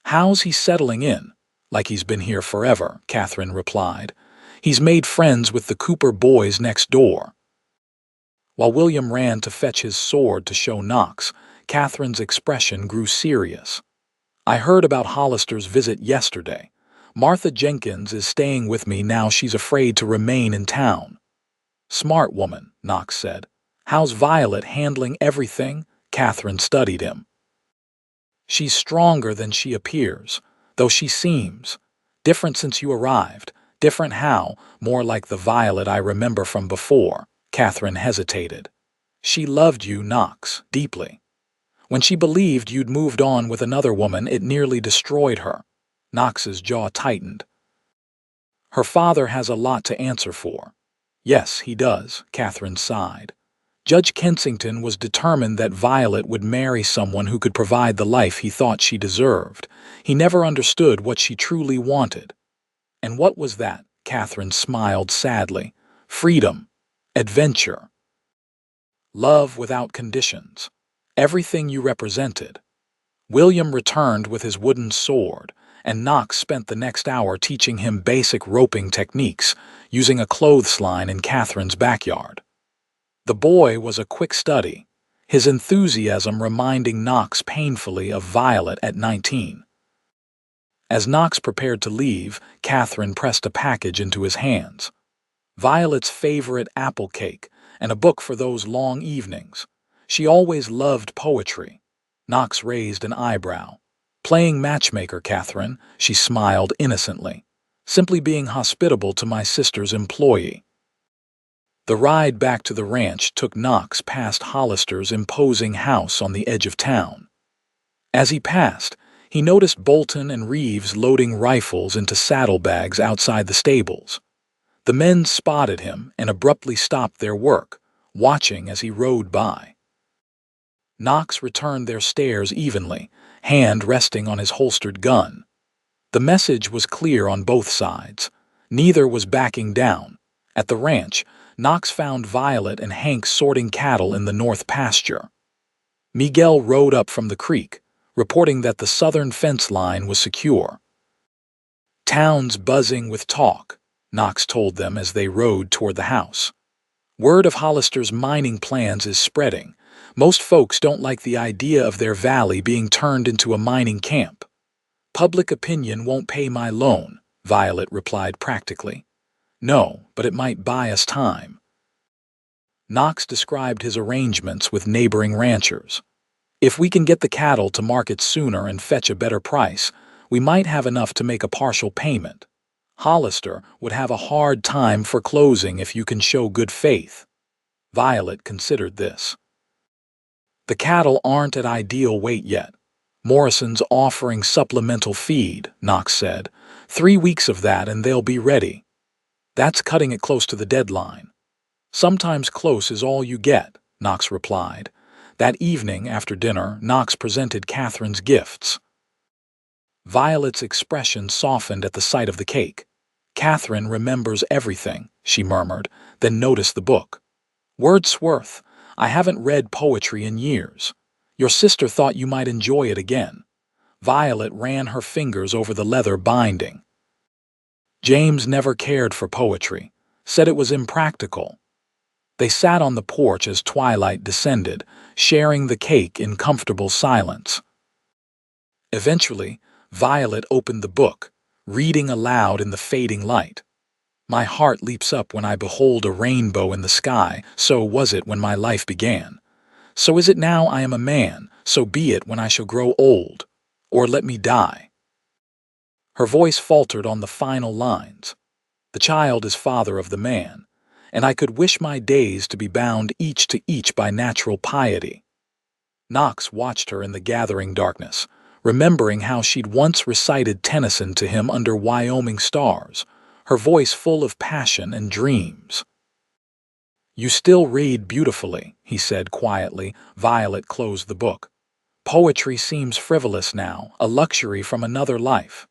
"How's he settling in?" "Like he's been here forever," Catherine replied. "He's made friends with the Cooper boys next door." While William ran to fetch his sword to show Knox, Catherine's expression grew serious. "I heard about Hollister's visit yesterday. Martha Jenkins is staying with me now she's afraid to remain in town." "Smart woman," Knox said. "How's Violet handling everything?" Catherine studied him. "She's stronger than she appears, though she seems. Different since you arrived. Different how? More like the Violet I remember from before." Catherine hesitated. "She loved you, Knox, deeply. When she believed you'd moved on with another woman, it nearly destroyed her." Knox's jaw tightened. "Her father has a lot to answer for." "Yes, he does," Catherine sighed. "Judge Kensington was determined that Violet would marry someone who could provide the life he thought she deserved. He never understood what she truly wanted." "And what was that?" Catherine smiled sadly. "Freedom. Adventure. Love without conditions. Everything you represented." William returned with his wooden sword, and Knox spent the next hour teaching him basic roping techniques, using a clothesline in Catherine's backyard. The boy was a quick study, his enthusiasm reminding Knox painfully of Violet at 19. As Knox prepared to leave, Catherine pressed a package into his hands. Violet's favorite apple cake, and a book for those long evenings. She always loved poetry. Knox raised an eyebrow. "Playing matchmaker, Catherine," she smiled innocently. "Simply being hospitable to my sister's employee." The ride back to the ranch took Knox past Hollister's imposing house on the edge of town. As he passed, he noticed Bolton and Reeves loading rifles into saddlebags outside the stables. The men spotted him and abruptly stopped their work, watching as he rode by. Knox returned their stares evenly, hand resting on his holstered gun. The message was clear on both sides. Neither was backing down. At the ranch, Knox found Violet and Hank sorting cattle in the north pasture. Miguel rode up from the creek, reporting that the southern fence line was secure. "Town's buzzing with talk," Knox told them as they rode toward the house. "Word of Hollister's mining plans is spreading. Most folks don't like the idea of their valley being turned into a mining camp." "Public opinion won't pay my loan," Violet replied practically. "No, but it might buy us time." Knox described his arrangements with neighboring ranchers. "If we can get the cattle to market sooner and fetch a better price, we might have enough to make a partial payment. Hollister would have a hard time for closing if you can show good faith." Violet considered this. "The cattle aren't at ideal weight yet. Morrison's offering supplemental feed," Knox said. 3 weeks of that and they'll be ready." "That's cutting it close to the deadline." "Sometimes close is all you get," Knox replied. That evening, after dinner, Knox presented Catherine's gifts. Violet's expression softened at the sight of the cake. "Catherine remembers everything," she murmured, then noticed the book. "Wordsworth. I haven't read poetry in years. Your sister thought you might enjoy it again." Violet ran her fingers over the leather binding. "James never cared for poetry. Said it was impractical." They sat on the porch as twilight descended, sharing the cake in comfortable silence. Eventually, Violet opened the book, reading aloud in the fading light. "My heart leaps up when I behold a rainbow in the sky, so was it when my life began. So is it now I am a man, so be it when I shall grow old, or let me die." Her voice faltered on the final lines. "The child is father of the man, and I could wish my days to be bound each to each by natural piety." Knox watched her in the gathering darkness, remembering how she'd once recited Tennyson to him under Wyoming stars, her voice full of passion and dreams. You still read beautifully, he said quietly. Violet closed the book. Poetry seems frivolous now, a luxury from another life.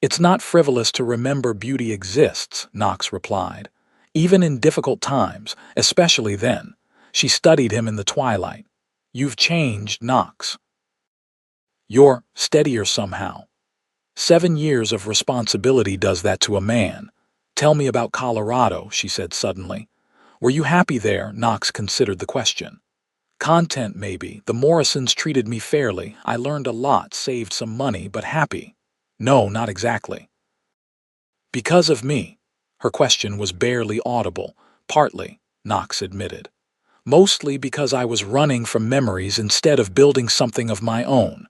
It's not frivolous to remember beauty exists, Knox replied. Even in difficult times, especially then. She studied him in the twilight. You've changed, Knox. You're steadier somehow. 7 years of responsibility does that to a man. Tell me about Colorado, she said suddenly. Were you happy there? Knox considered the question. Content, maybe. The Morrisons treated me fairly. I learned a lot, saved some money, but happy. No, not exactly. Because of me. Her question was barely audible. Partly, Knox admitted. Mostly because I was running from memories instead of building something of my own.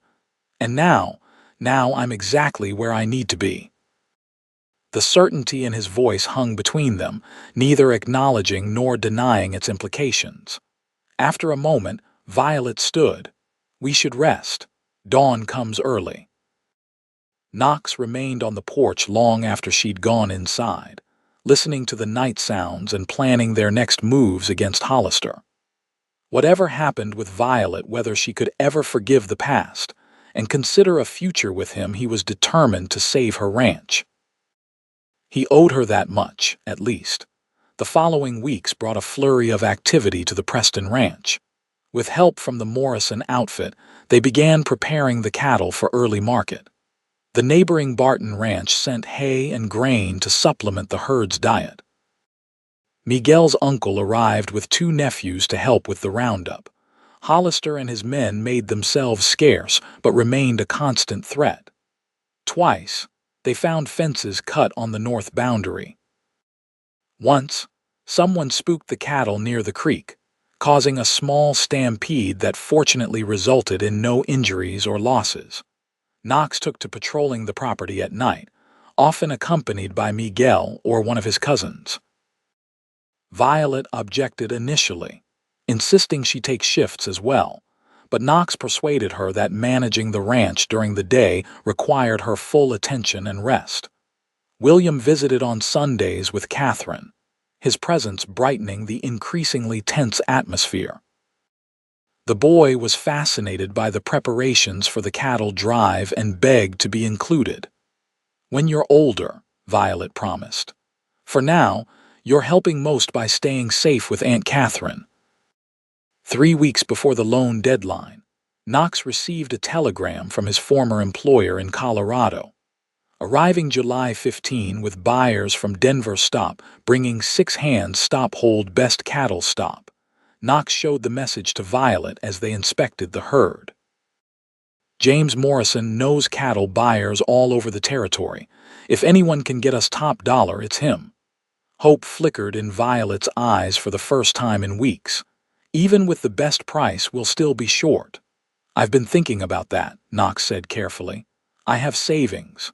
And now I'm exactly where I need to be. The certainty in his voice hung between them, neither acknowledging nor denying its implications. After a moment, Violet stood. We should rest. Dawn comes early. Knox remained on the porch long after she'd gone inside, listening to the night sounds and planning their next moves against Hollister. Whatever happened with Violet, whether she could ever forgive the past and consider a future with him, he was determined to save her ranch. He owed her that much, at least. The following weeks brought a flurry of activity to the Preston ranch. With help from the Morrison outfit, they began preparing the cattle for early market. The neighboring Barton ranch sent hay and grain to supplement the herd's diet. Miguel's uncle arrived with 2 nephews to help with the roundup. Hollister and his men made themselves scarce, but remained a constant threat. Twice, they found fences cut on the north boundary. Once, someone spooked the cattle near the creek, causing a small stampede that fortunately resulted in no injuries or losses. Knox took to patrolling the property at night, often accompanied by Miguel or one of his cousins. Violet objected initially, insisting she take shifts as well, but Knox persuaded her that managing the ranch during the day required her full attention and rest. William visited on Sundays with Catherine, his presence brightening the increasingly tense atmosphere. The boy was fascinated by the preparations for the cattle drive and begged to be included. When you're older, Violet promised. For now, you're helping most by staying safe with Aunt Catherine. 3 weeks before the loan deadline, Knox received a telegram from his former employer in Colorado. Arriving July 15 with buyers from Denver Stop, bringing 6 hands stop hold best cattle stop. Knox showed the message to Violet as they inspected the herd. James Morrison knows cattle buyers all over the territory. If anyone can get us top dollar, it's him. Hope flickered in Violet's eyes for the first time in weeks. Even with the best price, we'll still be short. I've been thinking about that, Knox said carefully. I have savings.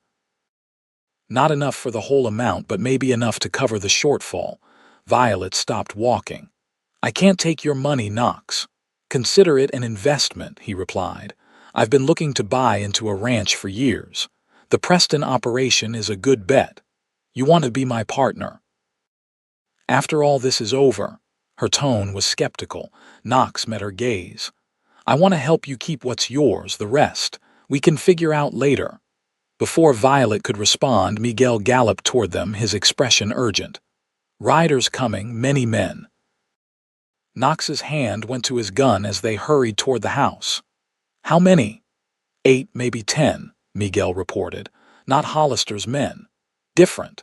Not enough for the whole amount, but maybe enough to cover the shortfall. Violet stopped walking. I can't take your money, Knox. Consider it an investment, he replied. I've been looking to buy into a ranch for years. The Preston operation is a good bet. You want to be my partner. After all this is over, her tone was skeptical. Knox met her gaze. I want to help you keep what's yours, the rest we can figure out later. Before Violet could respond, Miguel galloped toward them, his expression urgent. Riders coming, many men. Knox's hand went to his gun as they hurried toward the house. How many? 8, maybe 10, Miguel reported. Not Hollister's men. Different.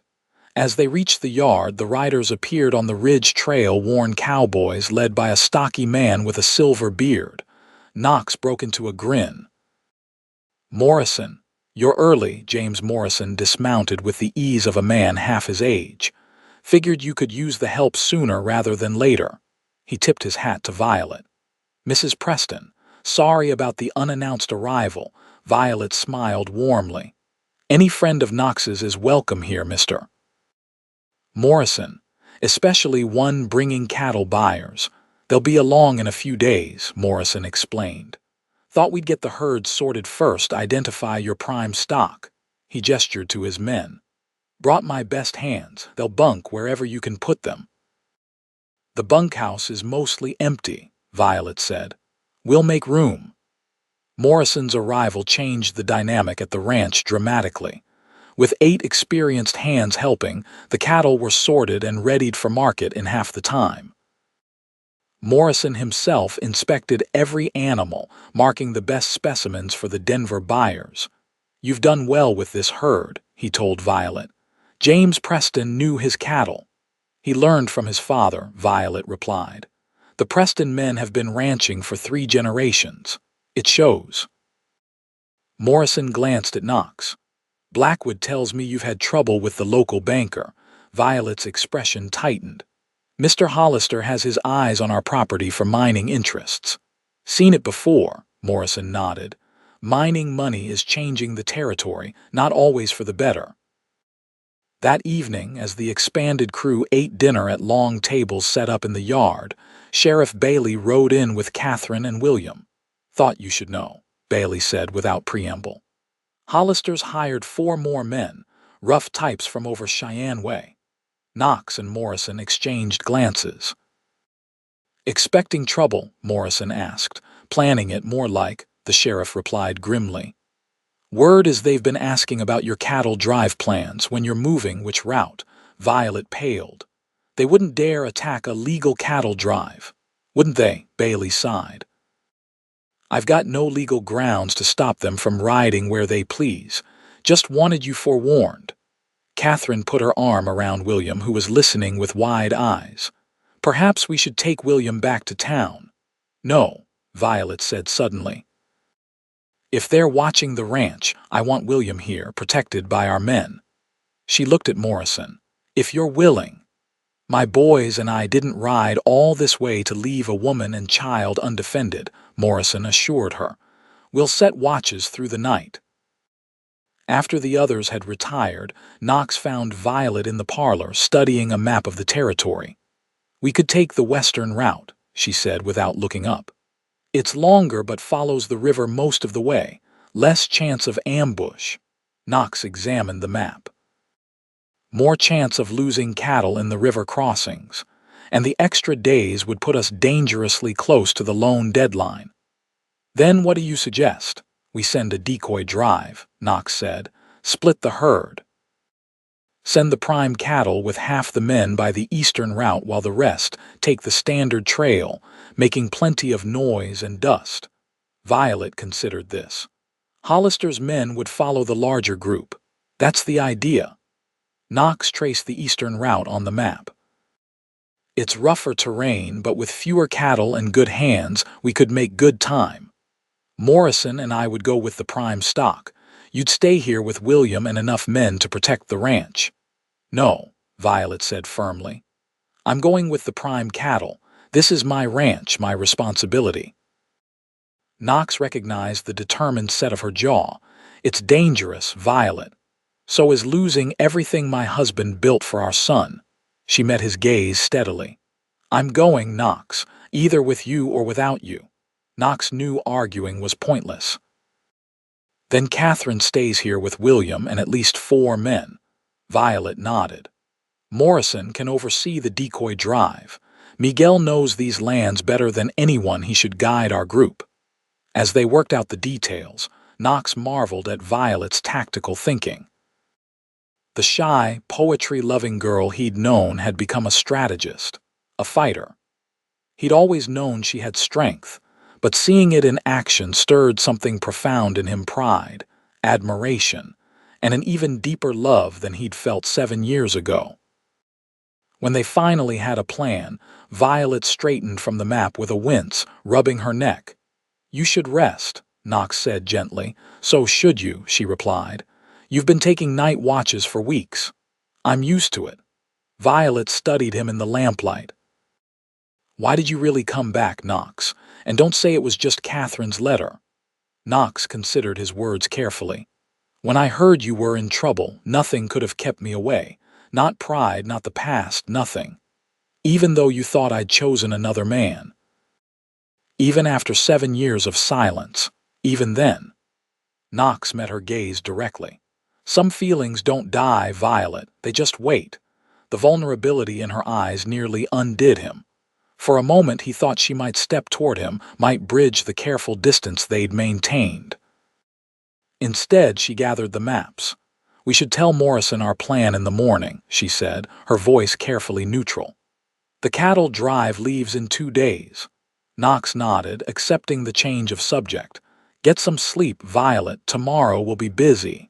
As they reached the yard, the riders appeared on the ridge trail-worn cowboys led by a stocky man with a silver beard. Knox broke into a grin. Morrison. You're early, James Morrison dismounted with the ease of a man half his age. Figured you could use the help sooner rather than later. He tipped his hat to Violet. Mrs. Preston, sorry about the unannounced arrival. Violet smiled warmly. Any friend of Knox's is welcome here, Mr. Morrison, especially one bringing cattle buyers. They'll be along in a few days, Morrison explained. Thought we'd get the herd sorted first, identify your prime stock. He gestured to his men. Brought my best hands. They'll bunk wherever you can put them. The bunkhouse is mostly empty, Violet said. We'll make room. Morrison's arrival changed the dynamic at the ranch dramatically. With 8 experienced hands helping, the cattle were sorted and readied for market in half the time. Morrison himself inspected every animal, marking the best specimens for the Denver buyers. "You've done well with this herd," he told Violet. "James Preston knew his cattle." "He learned from his father," Violet replied. "The Preston men have been ranching for 3 generations. It shows." Morrison glanced at Knox. "Blackwood tells me you've had trouble with the local banker." Violet's expression tightened. "Mr. Hollister has his eyes on our property for mining interests." "Seen it before," Morrison nodded. "Mining money is changing the territory, not always for the better." That evening, as the expanded crew ate dinner at long tables set up in the yard, Sheriff Bailey rode in with Catherine and William. "Thought you should know," Bailey said without preamble. "Hollister's hired 4 more men, rough types from over Cheyenne Way." Knox and Morrison exchanged glances. "Expecting trouble?" Morrison asked. "Planning it, more like," the sheriff replied grimly. "Word is they've been asking about your cattle drive plans, when you're moving, which route." Violet paled. "They wouldn't dare attack a legal cattle drive." "Wouldn't they?" Bailey sighed. "I've got no legal grounds to stop them from riding where they please. Just wanted you forewarned." Catherine put her arm around William, who was listening with wide eyes. "Perhaps we should take William back to town." "No," Violet said suddenly. "If they're watching the ranch, I want William here, protected by our men." She looked at Morrison. "If you're willing." "My boys and I didn't ride all this way to leave a woman and child undefended," Morrison assured her. "We'll set watches through the night." After the others had retired, Knox found Violet in the parlor studying a map of the territory. "We could take the western route," she said without looking up. "It's longer but follows the river most of the way. Less chance of ambush." Knox examined the map. "More chance of losing cattle in the river crossings. And the extra days would put us dangerously close to the loan deadline." "Then what do you suggest?" "We send a decoy drive," Knox said. "Split the herd. Send the prime cattle with half the men by the eastern route while the rest take the standard trail, making plenty of noise and dust." Violet considered this. "Hollister's men would follow the larger group. That's the idea." Knox traced the eastern route on the map. "It's rougher terrain, but with fewer cattle and good hands, we could make good time. Morrison and I would go with the prime stock. You'd stay here with William and enough men to protect the ranch." "No," Violet said firmly. "I'm going with the prime cattle. This is my ranch, my responsibility." Knox recognized the determined set of her jaw. "It's dangerous, Violet. So is losing everything my husband built for our son." She met his gaze steadily. "I'm going, Knox, either with you or without you." Knox knew arguing was pointless. "Then Catherine stays here with William and at least 4 men." Violet nodded. "Morrison can oversee the decoy drive. Miguel knows these lands better than anyone. He should guide our group." As they worked out the details, Knox marveled at Violet's tactical thinking. The shy, poetry-loving girl he'd known had become a strategist, a fighter. He'd always known she had strength, but seeing it in action stirred something profound in him: pride, admiration, and an even deeper love than he'd felt 7 years ago. When they finally had a plan, Violet straightened from the map with a wince, rubbing her neck. "You should rest," Knox said gently. "So should you," she replied. "You've been taking night watches for weeks." "I'm used to it." Violet studied him in the lamplight. "Why did you really come back, Knox? And don't say it was just Catherine's letter." Knox considered his words carefully. "When I heard you were in trouble, nothing could have kept me away. Not pride, not the past, nothing. Even though you thought I'd chosen another man. Even after 7 years of silence, even then." Knox met her gaze directly. "Some feelings don't die, Violet. They just wait." The vulnerability in her eyes nearly undid him. For a moment he thought she might step toward him, might bridge the careful distance they'd maintained. Instead, she gathered the maps. "We should tell Morrison our plan in the morning," she said, her voice carefully neutral. "The cattle drive leaves in 2 days." Knox nodded, accepting the change of subject. "Get some sleep, Violet. Tomorrow will be busy."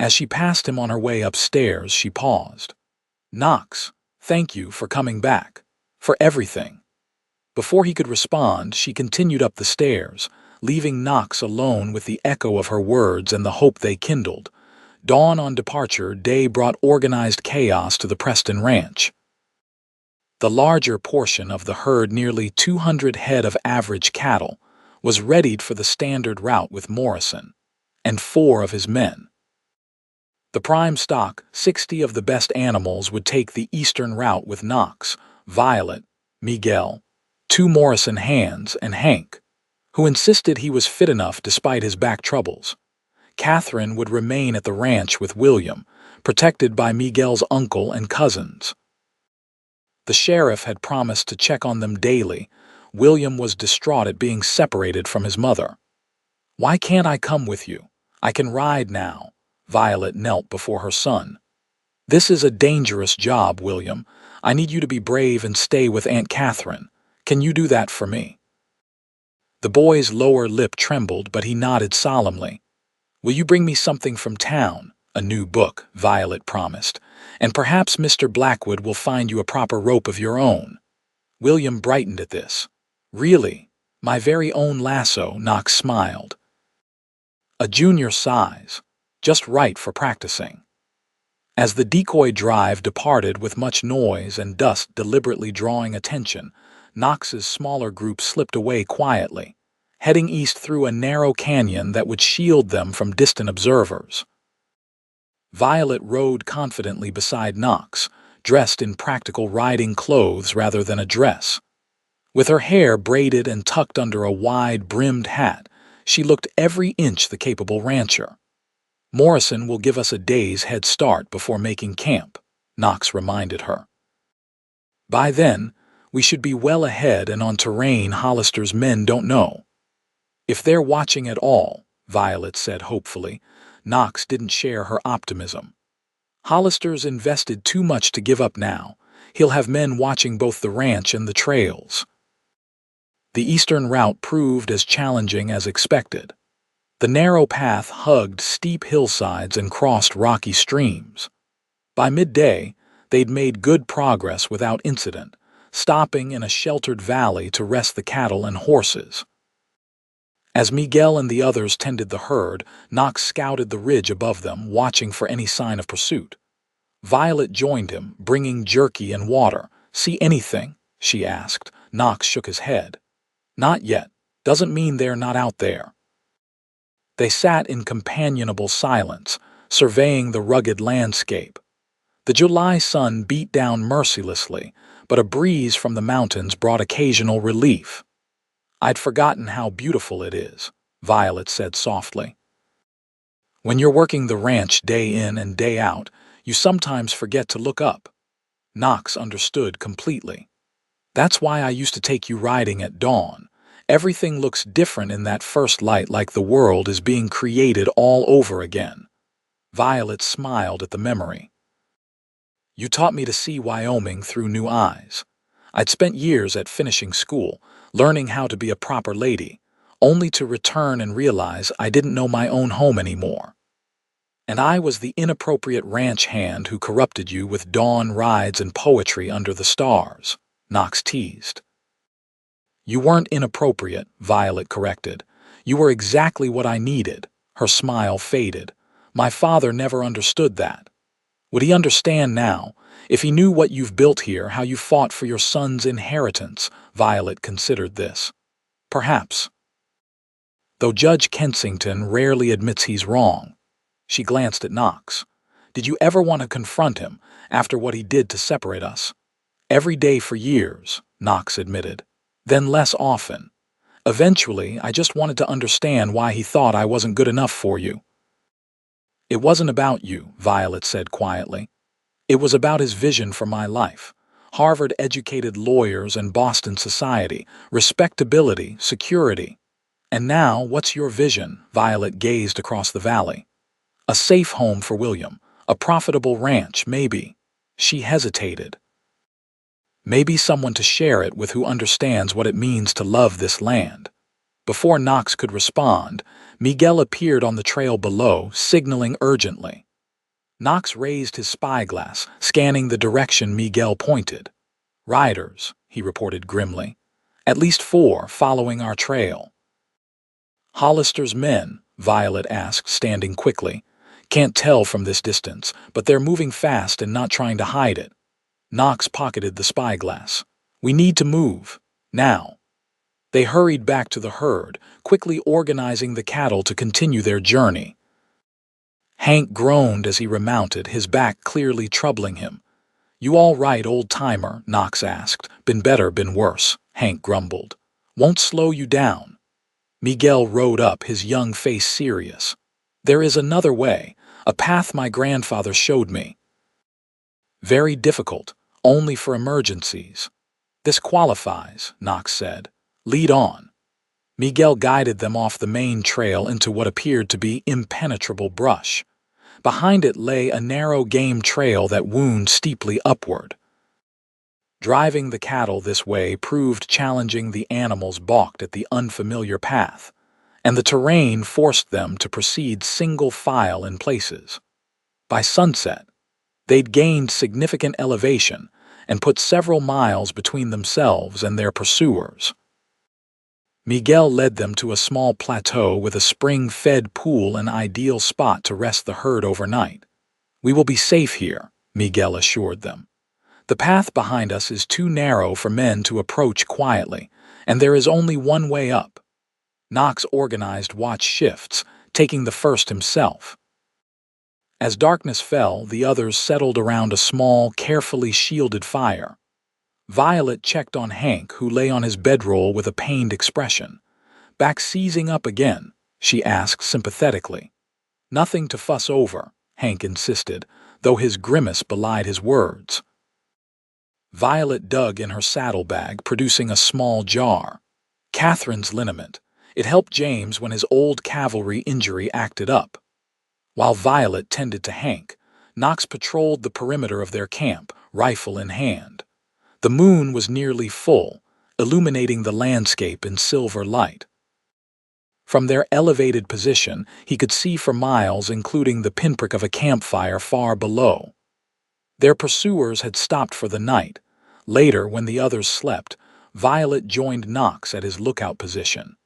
As she passed him on her way upstairs, she paused. "Knox, thank you for coming back. For everything." Before he could respond, she continued up the stairs, leaving Knox alone with the echo of her words and the hope they kindled. Dawn on departure day brought organized chaos to the Preston ranch. The larger portion of the herd, nearly 200 head of average cattle, was readied for the standard route with Morrison and 4 of his men. The prime stock, 60 of the best animals, would take the eastern route with Knox, Violet, Miguel, 2 Morrison hands, and Hank, who insisted he was fit enough despite his back troubles. Catherine would remain at the ranch with William, protected by Miguel's uncle and cousins. The sheriff had promised to check on them daily. William was distraught at being separated from his mother. "Why can't I come with you? I can ride now." Violet knelt before her son. "This is a dangerous job, William. I need you to be brave and stay with Aunt Catherine. Can you do that for me?" The boy's lower lip trembled, but he nodded solemnly. "Will you bring me something from town?" "A new book," Violet promised. "And perhaps Mr. Blackwood will find you a proper rope of your own." William brightened at this. "Really? My very own lasso?" Knox smiled. "A junior size. Just right for practicing." As the decoy drive departed with much noise and dust deliberately drawing attention, Knox's smaller group slipped away quietly, heading east through a narrow canyon that would shield them from distant observers. Violet rode confidently beside Knox, dressed in practical riding clothes rather than a dress. With her hair braided and tucked under a wide-brimmed hat, she looked every inch the capable rancher. "Morrison will give us a day's head start before making camp," Knox reminded her. "By then, we should be well ahead and on terrain Hollister's men don't know." "If they're watching at all," Violet said hopefully. Knox didn't share her optimism. "Hollister's invested too much to give up now. He'll have men watching both the ranch and the trails." The eastern route proved as challenging as expected. The narrow path hugged steep hillsides and crossed rocky streams. By midday, they'd made good progress without incident, stopping in a sheltered valley to rest the cattle and horses. As Miguel and the others tended the herd, Knox scouted the ridge above them, watching for any sign of pursuit. Violet joined him, bringing jerky and water. "See anything?" she asked. Knox shook his head. "Not yet. Doesn't mean they're not out there." They sat in companionable silence, surveying the rugged landscape. The July sun beat down mercilessly, but a breeze from the mountains brought occasional relief. "I'd forgotten how beautiful it is," Violet said softly. "When you're working the ranch day in and day out, you sometimes forget to look up." Knox understood completely. "That's why I used to take you riding at dawn. Everything looks different in that first light, like the world is being created all over again." Violet smiled at the memory. "You taught me to see Wyoming through new eyes. I'd spent years at finishing school, learning how to be a proper lady, only to return and realize I didn't know my own home anymore. And I was the inappropriate ranch hand who corrupted you with dawn rides and poetry under the stars," Knox teased. "You weren't inappropriate," Violet corrected. "You were exactly what I needed." Her smile faded. "My father never understood that. Would he understand now, if he knew what you've built here, how you fought for your son's inheritance?" Violet considered this. "Perhaps. Though Judge Kensington rarely admits he's wrong." She glanced at Knox. "Did you ever want to confront him after what he did to separate us?" "Every day for years," Knox admitted. "Then less often. Eventually, I just wanted to understand why he thought I wasn't good enough for you." "It wasn't about you," Violet said quietly. "It was about his vision for my life. Harvard-educated lawyers and Boston society, respectability, security. And now, what's your vision? Violet gazed across the valley. A safe home for William, a profitable ranch, maybe. She hesitated. Maybe someone to share it with who understands what it means to love this land. Before Knox could respond, Miguel appeared on the trail below, signaling urgently. Knox raised his spyglass, scanning the direction Miguel pointed. "Riders," he reported grimly. "At least 4 following our trail." "Hollister's men?" Violet asked, standing quickly. "Can't tell from this distance, but they're moving fast and not trying to hide it." Knox pocketed the spyglass. "We need to move. Now." They hurried back to the herd, quickly organizing the cattle to continue their journey. Hank groaned as he remounted, his back clearly troubling him. "You all right, old-timer?" Knox asked. "Been better, been worse," Hank grumbled. "Won't slow you down." Miguel rode up, his young face serious. "There is another way, a path my grandfather showed me. Very difficult, only for emergencies." "This qualifies," Knox said. "Lead on." Miguel guided them off the main trail into what appeared to be impenetrable brush. Behind it lay a narrow game trail that wound steeply upward. Driving the cattle this way proved challenging. The animals balked at the unfamiliar path, and the terrain forced them to proceed single file in places. By sunset, they'd gained significant elevation and put several miles between themselves and their pursuers. Miguel led them to a small plateau with a spring-fed pool, an ideal spot to rest the herd overnight. "We will be safe here," Miguel assured them. "The path behind us is too narrow for men to approach quietly, and there is only one way up." Knox organized watch shifts, taking the first himself. As darkness fell, the others settled around a small, carefully shielded fire. Violet checked on Hank, who lay on his bedroll with a pained expression. "Back seizing up again?" she asked sympathetically. "Nothing to fuss over," Hank insisted, though his grimace belied his words. Violet dug in her saddlebag, producing a small jar. "Catherine's liniment. It helped James when his old cavalry injury acted up." While Violet tended to Hank, Knox patrolled the perimeter of their camp, rifle in hand. The moon was nearly full, illuminating the landscape in silver light. From their elevated position, he could see for miles, including the pinprick of a campfire far below. Their pursuers had stopped for the night. Later, when the others slept, Violet joined Knox at his lookout position.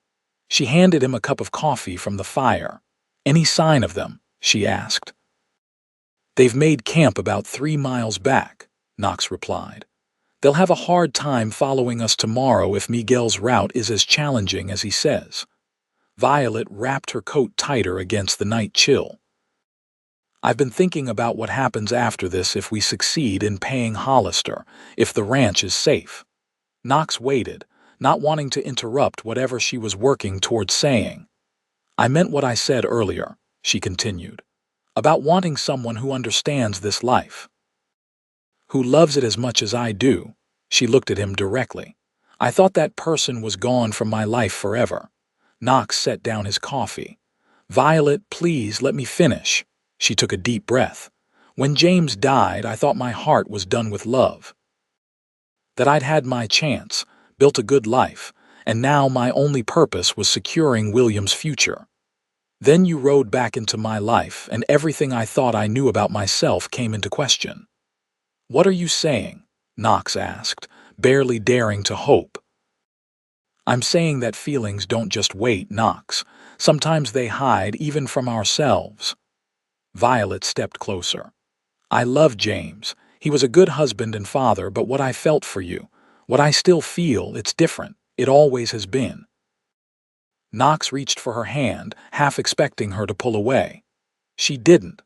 She handed him a cup of coffee from the fire. "Any sign of them?" she asked. "They've made camp about 3 miles back," Knox replied. "They'll have a hard time following us tomorrow if Miguel's route is as challenging as he says." Violet wrapped her coat tighter against the night chill. "I've been thinking about what happens after this if we succeed in paying Hollister, if the ranch is safe." Knox waited, not wanting to interrupt whatever she was working toward saying. "I meant what I said earlier," she continued, "about wanting someone who understands this life. Who loves it as much as I do." She looked at him directly. "I thought that person was gone from my life forever." Knox set down his coffee. "Violet, please let me finish." She took a deep breath. "When James died, I thought my heart was done with love. That I'd had my chance, built a good life, and now my only purpose was securing William's future. Then you rode back into my life, and everything I thought I knew about myself came into question." "What are you saying?" Knox asked, barely daring to hope. "I'm saying that feelings don't just wait, Knox. Sometimes they hide even from ourselves." Violet stepped closer. "I love James. He was a good husband and father, but what I felt for you, what I still feel, it's different. It always has been." Knox reached for her hand, half expecting her to pull away. She didn't.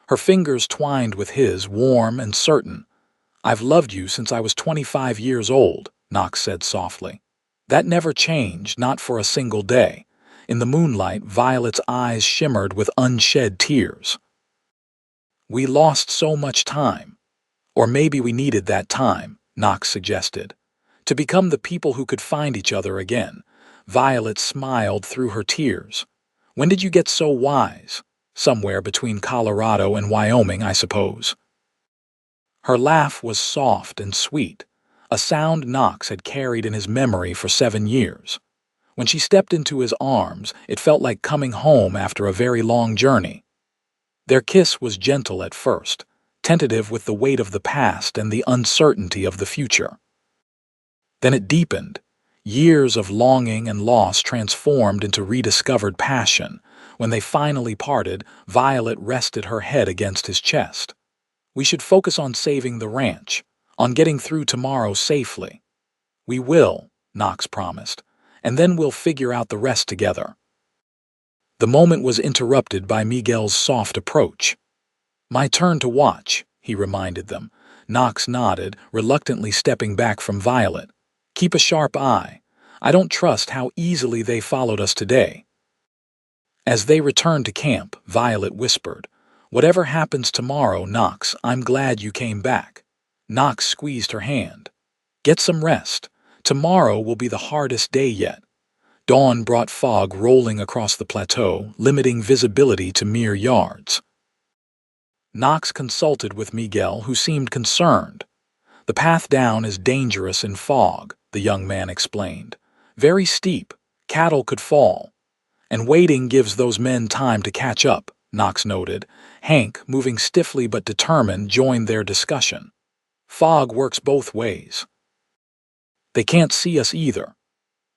Her fingers twined with his, warm and certain. "I've loved you since I was 25 years old," Knox said softly. "That never changed, not for a single day." In the moonlight, Violet's eyes shimmered with unshed tears. "We lost so much time. Or maybe we needed that time," Knox suggested. To become the people who could find each other again. Violet smiled through her tears. When did you get so wise? Somewhere between Colorado and Wyoming, I suppose. Her laugh was soft and sweet, a sound Knox had carried in his memory for 7 years. When she stepped into his arms, it felt like coming home after a very long journey. Their kiss was gentle at first, tentative with the weight of the past and the uncertainty of the future. Then it deepened. Years of longing and loss transformed into rediscovered passion. When they finally parted, Violet rested her head against his chest. We should focus on saving the ranch, on getting through tomorrow safely. We will, Knox promised, and then we'll figure out the rest together. The moment was interrupted by Miguel's soft approach. My turn to watch, he reminded them. Knox nodded, reluctantly stepping back from Violet. Keep a sharp eye. I don't trust how easily they followed us today. As they returned to camp, Violet whispered, Whatever happens tomorrow, Knox, I'm glad you came back. Knox squeezed her hand. Get some rest. Tomorrow will be the hardest day yet. Dawn brought fog rolling across the plateau, limiting visibility to mere yards. Knox consulted with Miguel, who seemed concerned. The path down is dangerous in fog, the young man explained. Very steep. Cattle could fall. And waiting gives those men time to catch up, Knox noted. Hank, moving stiffly but determined, joined their discussion. Fog works both ways. They can't see us either.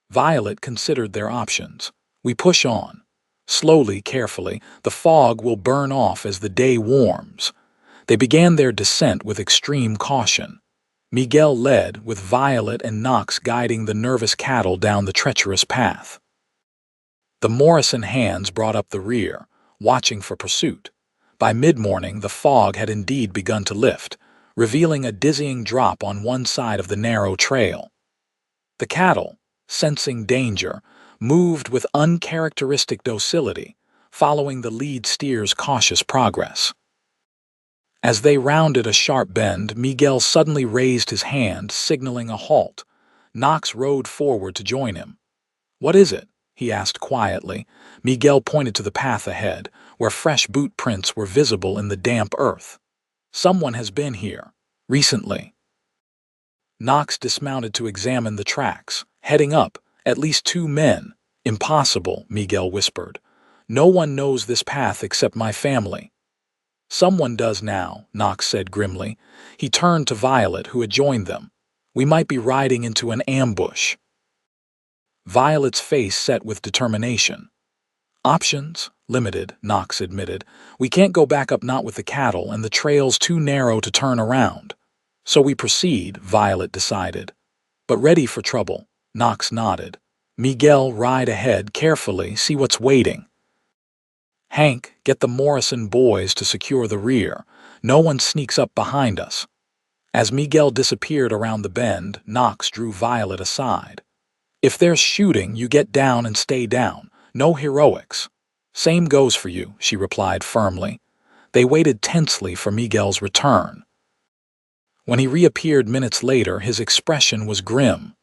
Violet considered their options. We push on. Slowly, carefully, the fog will burn off as the day warms. They began their descent with extreme caution. Miguel led, with Violet and Knox guiding the nervous cattle down the treacherous path. The Morrison hands brought up the rear, watching for pursuit. By mid-morning, the fog had indeed begun to lift, revealing a dizzying drop on one side of the narrow trail. The cattle, sensing danger, moved with uncharacteristic docility, following the lead steer's cautious progress. As they rounded a sharp bend, Miguel suddenly raised his hand, signaling a halt. Knox rode forward to join him. What is it? He asked quietly. Miguel pointed to the path ahead, where fresh boot prints were visible in the damp earth. Someone has been here, recently. Knox dismounted to examine the tracks. Heading up, at least 2 men. Impossible, Miguel whispered. No one knows this path except my family. Someone does now, Knox said grimly. He turned to Violet, who had joined them. We might be riding into an ambush. Violet's face set with determination. Options? Limited, Knox admitted. We can't go back up, not with the cattle, and the trail's too narrow to turn around. So we proceed, Violet decided. But ready for trouble, Knox nodded. Miguel, ride ahead carefully, see what's waiting. Hank, get the Morrison boys to secure the rear. No one sneaks up behind us. As Miguel disappeared around the bend, Knox drew Violet aside. If there's shooting, you get down and stay down. No heroics. Same goes for you, she replied firmly. They waited tensely for Miguel's return. When he reappeared minutes later, his expression was grim.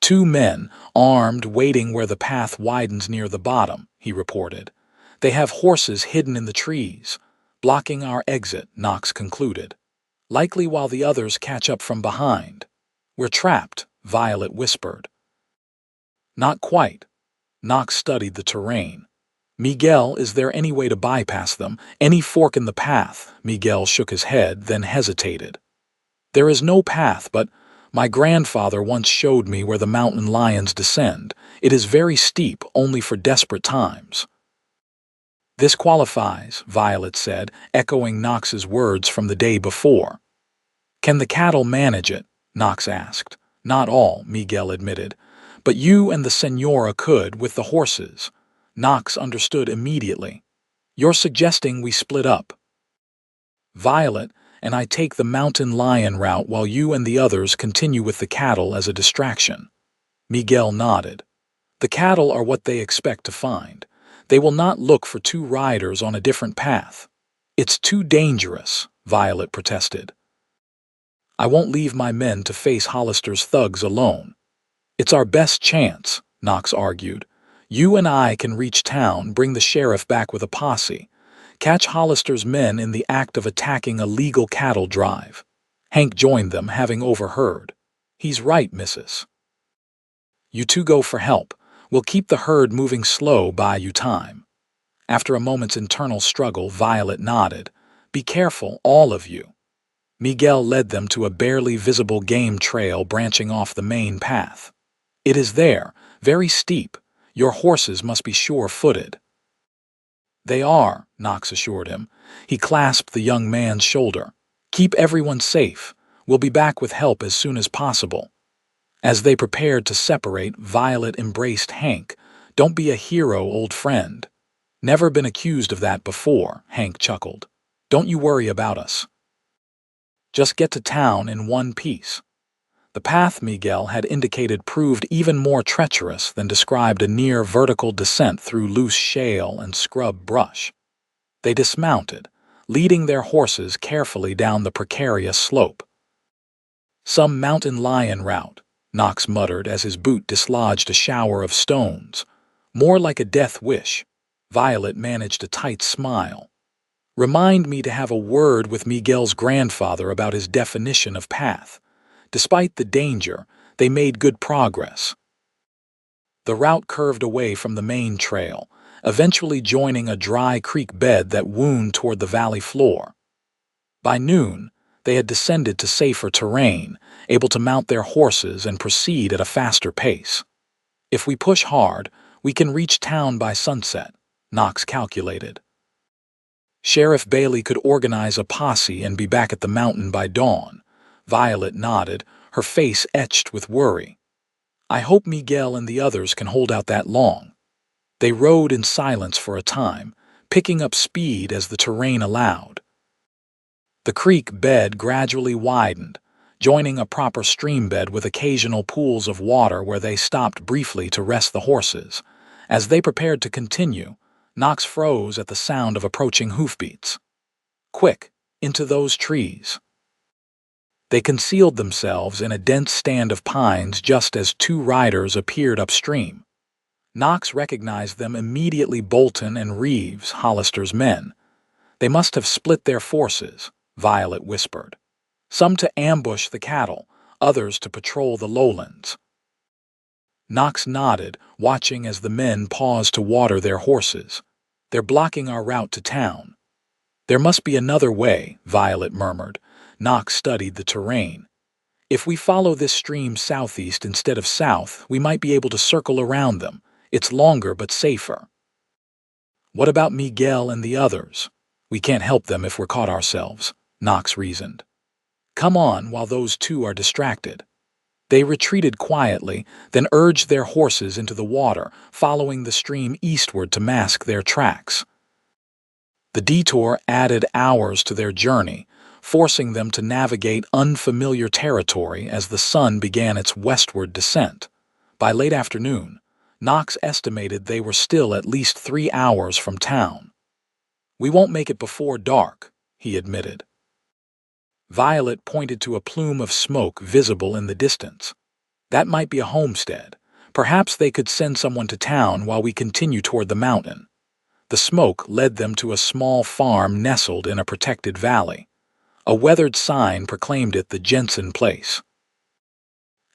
2 men, armed, waiting where the path widens near the bottom, he reported. They have horses hidden in the trees, blocking our exit, Knox concluded. Likely while the others catch up from behind. We're trapped, Violet whispered. Not quite. Knox studied the terrain. Miguel, is there any way to bypass them? Any fork in the path? Miguel shook his head, then hesitated. There is no path, but my grandfather once showed me where the mountain lions descend. It is very steep, only for desperate times. This qualifies, Violet said, echoing Knox's words from the day before. Can the cattle manage it? Knox asked. Not all, Miguel admitted. But you and the Senora could, with the horses. Knox understood immediately. You're suggesting we split up. Violet and I take the mountain lion route while you and the others continue with the cattle as a distraction. Miguel nodded. The cattle are what they expect to find. They will not look for 2 riders on a different path. It's too dangerous, Violet protested. I won't leave my men to face Hollister's thugs alone. It's our best chance, Knox argued. You and I can reach town, bring the sheriff back with a posse, catch Hollister's men in the act of attacking a legal cattle drive. Hank joined them, having overheard. He's right, missus. You two go for help. We'll keep the herd moving slow, buy you time. After a moment's internal struggle, Violet nodded. Be careful, all of you. Miguel led them to a barely visible game trail branching off the main path. It is there, very steep. Your horses must be sure-footed. They are, Knox assured him. He clasped the young man's shoulder. Keep everyone safe. We'll be back with help as soon as possible. As they prepared to separate, Violet embraced Hank. Don't be a hero, old friend. Never been accused of that before, Hank chuckled. Don't you worry about us. Just get to town in one piece. The path Miguel had indicated proved even more treacherous than described a near vertical descent through loose shale and scrub brush. They dismounted, leading their horses carefully down the precarious slope. Some mountain lion route, Knox muttered as his boot dislodged a shower of stones. More like a death wish. Violet managed a tight smile. Remind me to have a word with Miguel's grandfather about his definition of path. Despite the danger, they made good progress. The route curved away from the main trail, eventually joining a dry creek bed that wound toward the valley floor. By noon, they had descended to safer terrain, able to mount their horses and proceed at a faster pace. If we push hard, we can reach town by sunset, Knox calculated. Sheriff Bailey could organize a posse and be back at the mountain by dawn. Violet nodded, her face etched with worry. I hope Miguel and the others can hold out that long. They rode in silence for a time, picking up speed as the terrain allowed. The creek bed gradually widened, joining a proper stream bed with occasional pools of water where they stopped briefly to rest the horses. As they prepared to continue, Knox froze at the sound of approaching hoofbeats. Quick, into those trees. They concealed themselves in a dense stand of pines just as two riders appeared upstream. Knox recognized them immediately. Bolton and Reeves, Hollister's men. They must have split their forces, Violet whispered. Some to ambush the cattle, others to patrol the lowlands. Knox nodded, watching as the men paused to water their horses. They're blocking our route to town. There must be another way, Violet murmured. Knox studied the terrain. If we follow this stream southeast instead of south, we might be able to circle around them. It's longer but safer. What about Miguel and the others? We can't help them if we're caught ourselves, Knox reasoned. Come on while those two are distracted. They retreated quietly, then urged their horses into the water, following the stream eastward to mask their tracks. The detour added hours to their journey, forcing them to navigate unfamiliar territory as the sun began its westward descent. By late afternoon, Knox estimated they were still at least 3 hours from town. We won't make it before dark, he admitted. Violet pointed to a plume of smoke visible in the distance. That might be a homestead. Perhaps they could send someone to town while we continue toward the mountain. The smoke led them to a small farm nestled in a protected valley. A weathered sign proclaimed it the Jensen place.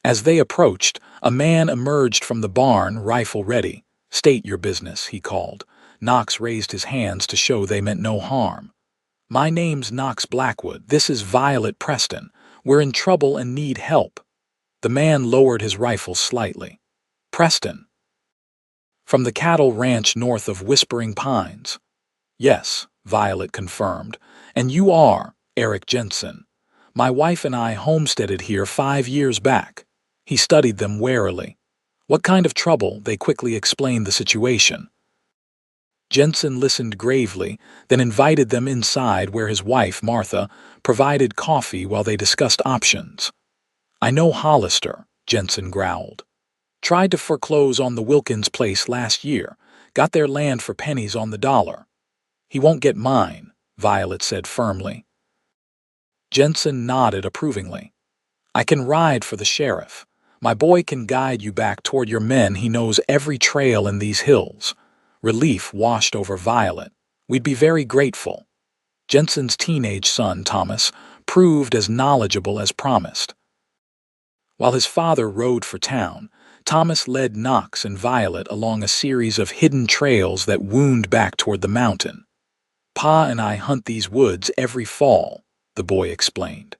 As they approached, a man emerged from the barn, rifle ready. State your business, he called. Knox raised his hands to show they meant no harm. My name's Knox Blackwood. This is Violet Preston. We're in trouble and need help. The man lowered his rifle slightly. Preston. From the cattle ranch north of Whispering Pines. Yes, Violet confirmed. And you are Eric Jensen. My wife and I homesteaded here 5 years back. He studied them warily. What kind of trouble? They quickly explained the situation. Jensen listened gravely, then invited them inside where his wife, Martha, provided coffee while they discussed options. I know Hollister, Jensen growled. Tried to foreclose on the Wilkins place last year, got their land for pennies on the dollar. He won't get mine, Violet said firmly. Jensen nodded approvingly. I can ride for the sheriff. My boy can guide you back toward your men. He knows every trail in these hills. Relief washed over Violet. We'd be very grateful. Jensen's teenage son, Thomas, proved as knowledgeable as promised. While his father rode for town, Thomas led Knox and Violet along a series of hidden trails that wound back toward the mountain. Pa and I hunt these woods every fall, the boy explained.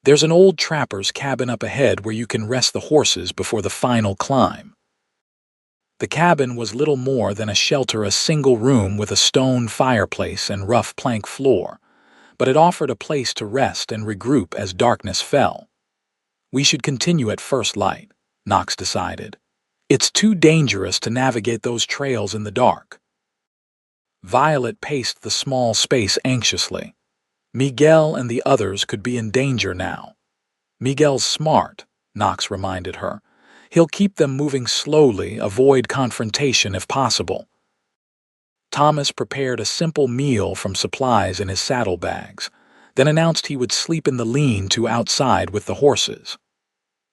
There's an old trapper's cabin up ahead where you can rest the horses before the final climb. The cabin was little more than a shelter, a single room with a stone fireplace and rough plank floor, but it offered a place to rest and regroup as darkness fell. We should continue at first light, Knox decided. It's too dangerous to navigate those trails in the dark. Violet paced the small space anxiously. Miguel and the others could be in danger now. Miguel's smart, Knox reminded her. He'll keep them moving slowly, avoid confrontation if possible. Thomas prepared a simple meal from supplies in his saddlebags, then announced he would sleep in the lean-to outside with the horses.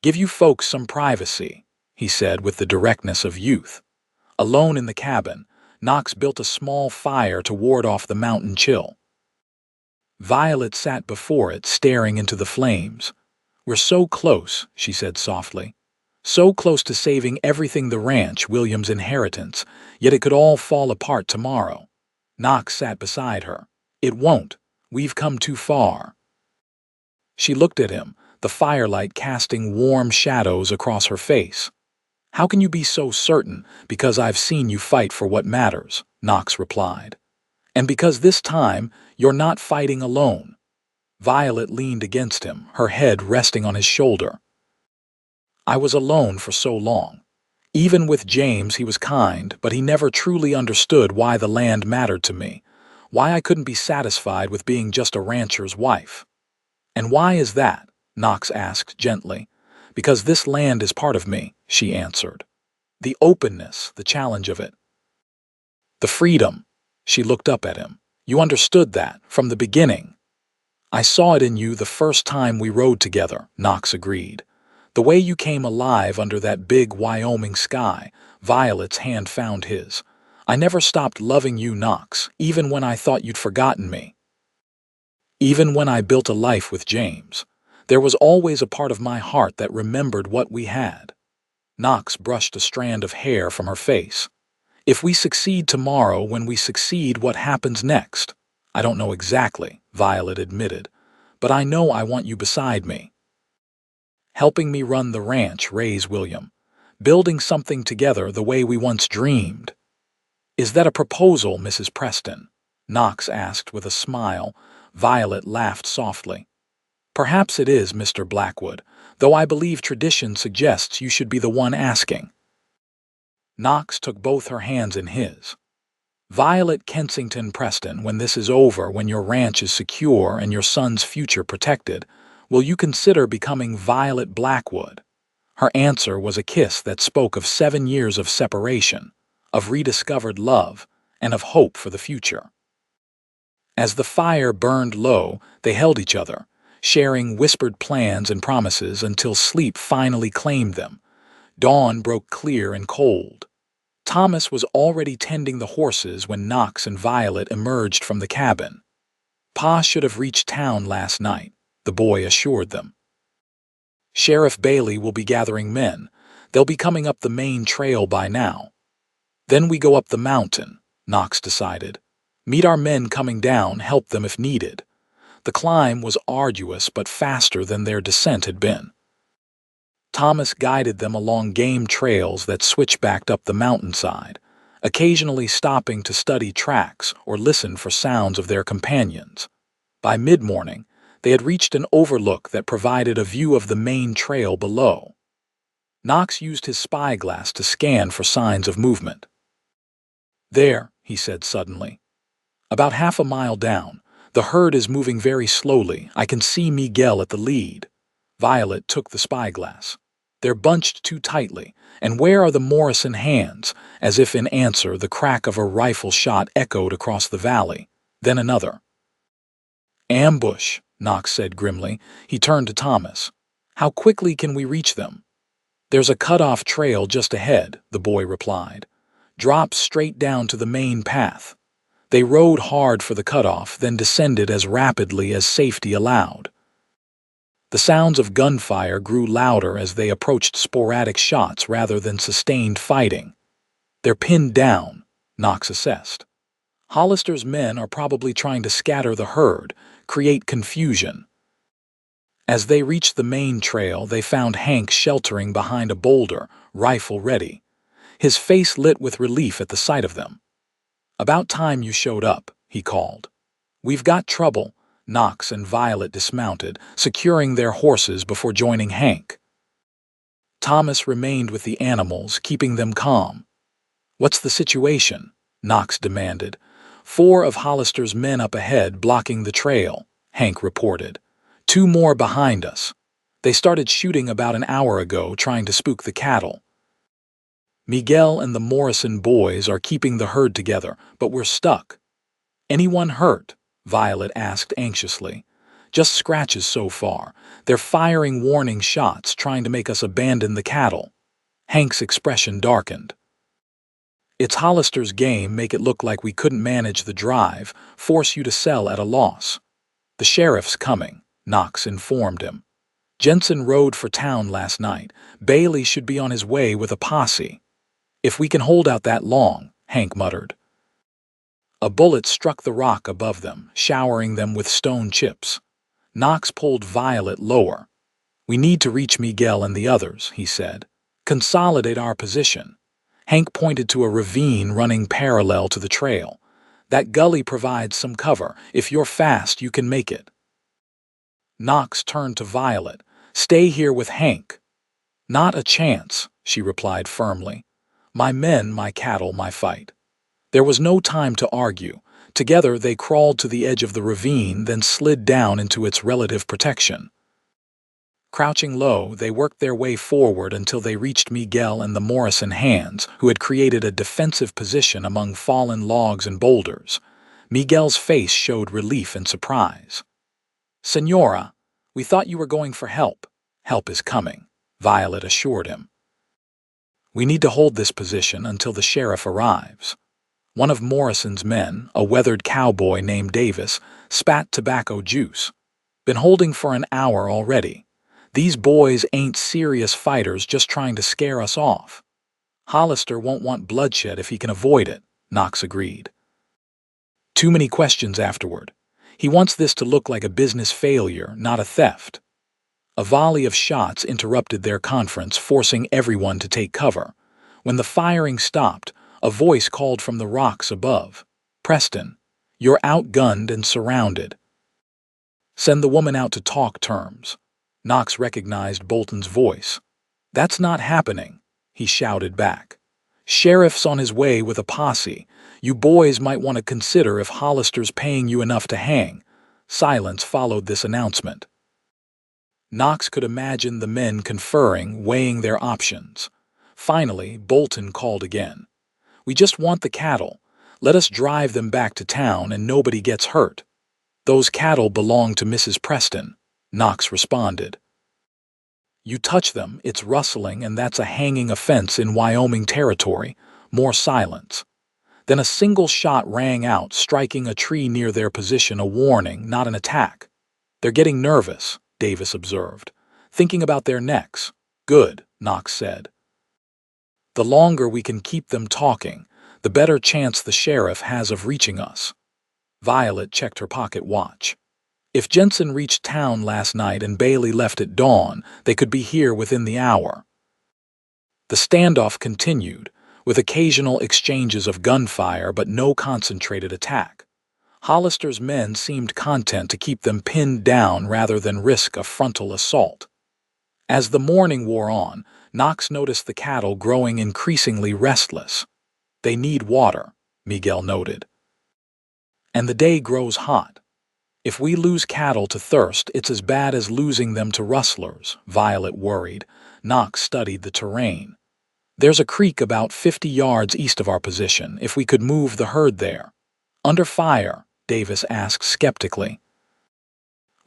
Give you folks some privacy, he said with the directness of youth. Alone in the cabin, Knox built a small fire to ward off the mountain chill. Violet sat before it, staring into the flames. We're so close, she said softly. So close to saving everything the ranch, William's inheritance, yet it could all fall apart tomorrow. Knox sat beside her. It won't. We've come too far. She looked at him, the firelight casting warm shadows across her face. How can you be so certain? Because I've seen you fight for what matters, Knox replied. And because this time, you're not fighting alone. Violet leaned against him, her head resting on his shoulder. I was alone for so long. Even with James, he was kind, but he never truly understood why the land mattered to me, why I couldn't be satisfied with being just a rancher's wife. And why is that? Knox asked gently. Because this land is part of me, she answered. The openness, the challenge of it. The freedom. She looked up at him. You understood that, from the beginning. I saw it in you the first time we rode together, Knox agreed. The way you came alive under that big Wyoming sky. Violet's hand found his. I never stopped loving you, Knox, even when I thought you'd forgotten me. Even when I built a life with James, there was always a part of my heart that remembered what we had. Knox brushed a strand of hair from her face. If we succeed tomorrow, when we succeed, what happens next? I don't know exactly, Violet admitted, but I know I want you beside me. Helping me run the ranch, raise William. Building something together the way we once dreamed. Is that a proposal, Mrs. Preston? Knox asked with a smile. Violet laughed softly. Perhaps it is, Mr. Blackwood, though I believe tradition suggests you should be the one asking. Knox took both her hands in his. Violet Kensington Preston, when this is over, when your ranch is secure and your son's future protected, will you consider becoming Violet Blackwood? Her answer was a kiss that spoke of 7 years of separation, of rediscovered love, and of hope for the future. As the fire burned low, they held each other, sharing whispered plans and promises until sleep finally claimed them. Dawn broke clear and cold. Thomas was already tending the horses when Knox and Violet emerged from the cabin. Pa should have reached town last night, the boy assured them. Sheriff Bailey will be gathering men. They'll be coming up the main trail by now. Then we go up the mountain, Knox decided. Meet our men coming down, help them if needed. The climb was arduous but faster than their descent had been. Thomas guided them along game trails that switchbacked up the mountainside, occasionally stopping to study tracks or listen for sounds of their companions. By mid-morning, they had reached an overlook that provided a view of the main trail below. Knox used his spyglass to scan for signs of movement. There, he said suddenly. About half a mile down, the herd is moving very slowly. I can see Miguel at the lead. Violet took the spyglass. They're bunched too tightly, and where are the Morrison hands? As if in answer, the crack of a rifle shot echoed across the valley. Then another. Ambush, Knox said grimly. He turned to Thomas. How quickly can we reach them? There's a cut-off trail just ahead, the boy replied. Drop straight down to the main path. They rode hard for the cutoff, then descended as rapidly as safety allowed. The sounds of gunfire grew louder as they approached sporadic shots rather than sustained fighting. They're pinned down, Knox assessed. Hollister's men are probably trying to scatter the herd, create confusion. As they reached the main trail, they found Hank sheltering behind a boulder, rifle ready. His face lit with relief at the sight of them. About time you showed up, he called. We've got trouble. Knox and Violet dismounted, securing their horses before joining Hank. Thomas remained with the animals, keeping them calm. What's the situation? Knox demanded. 4 of Hollister's men up ahead blocking the trail, Hank reported. 2 more behind us. They started shooting about an hour ago, trying to spook the cattle. Miguel and the Morrison boys are keeping the herd together, but we're stuck. Anyone hurt? Violet asked anxiously. Just scratches so far. They're firing warning shots, trying to make us abandon the cattle. Hank's expression darkened. It's Hollister's game, make it look like we couldn't manage the drive, force you to sell at a loss. The sheriff's coming, Knox informed him. Jensen rode for town last night. Bailey should be on his way with a posse. If we can hold out that long, Hank muttered. A bullet struck the rock above them, showering them with stone chips. Knox pulled Violet lower. We need to reach Miguel and the others, he said. Consolidate our position. Hank pointed to a ravine running parallel to the trail. That gully provides some cover. If you're fast, you can make it. Knox turned to Violet. Stay here with Hank. Not a chance, she replied firmly. My men, my cattle, my fight. There was no time to argue. Together they crawled to the edge of the ravine, then slid down into its relative protection. Crouching low, they worked their way forward until they reached Miguel and the Morrison hands, who had created a defensive position among fallen logs and boulders. Miguel's face showed relief and surprise. Senora, we thought you were going for help. Help is coming, Violet assured him. We need to hold this position until the sheriff arrives. One of Morrison's men, a weathered cowboy named Davis, spat tobacco juice. Been holding for an hour already. These boys ain't serious fighters, just trying to scare us off. Hollister won't want bloodshed if he can avoid it, Knox agreed. Too many questions afterward. He wants this to look like a business failure, not a theft. A volley of shots interrupted their conference, forcing everyone to take cover. When the firing stopped, a voice called from the rocks above. Preston, you're outgunned and surrounded. Send the woman out to talk terms. Knox recognized Bolton's voice. That's not happening, he shouted back. Sheriff's on his way with a posse. You boys might want to consider if Hollister's paying you enough to hang. Silence followed this announcement. Knox could imagine the men conferring, weighing their options. Finally, Bolton called again. We just want the cattle. Let us drive them back to town and nobody gets hurt. Those cattle belong to Mrs. Preston, Knox responded. You touch them, it's rustling, and that's a hanging offense in Wyoming territory. More silence. Then a single shot rang out, striking a tree near their position, a warning, not an attack. They're getting nervous, Davis observed. Thinking about their necks. Good, Knox said. The longer we can keep them talking, the better chance the sheriff has of reaching us. Violet checked her pocket watch. If Jensen reached town last night and Bailey left at dawn, they could be here within the hour. The standoff continued, with occasional exchanges of gunfire but no concentrated attack. Hollister's men seemed content to keep them pinned down rather than risk a frontal assault. As the morning wore on, Knox noticed the cattle growing increasingly restless. They need water, Miguel noted. And the day grows hot. If we lose cattle to thirst, it's as bad as losing them to rustlers, Violet worried. Knox studied the terrain. There's a creek about 50 yards east of our position, if we could move the herd there. Under fire, Davis asked skeptically.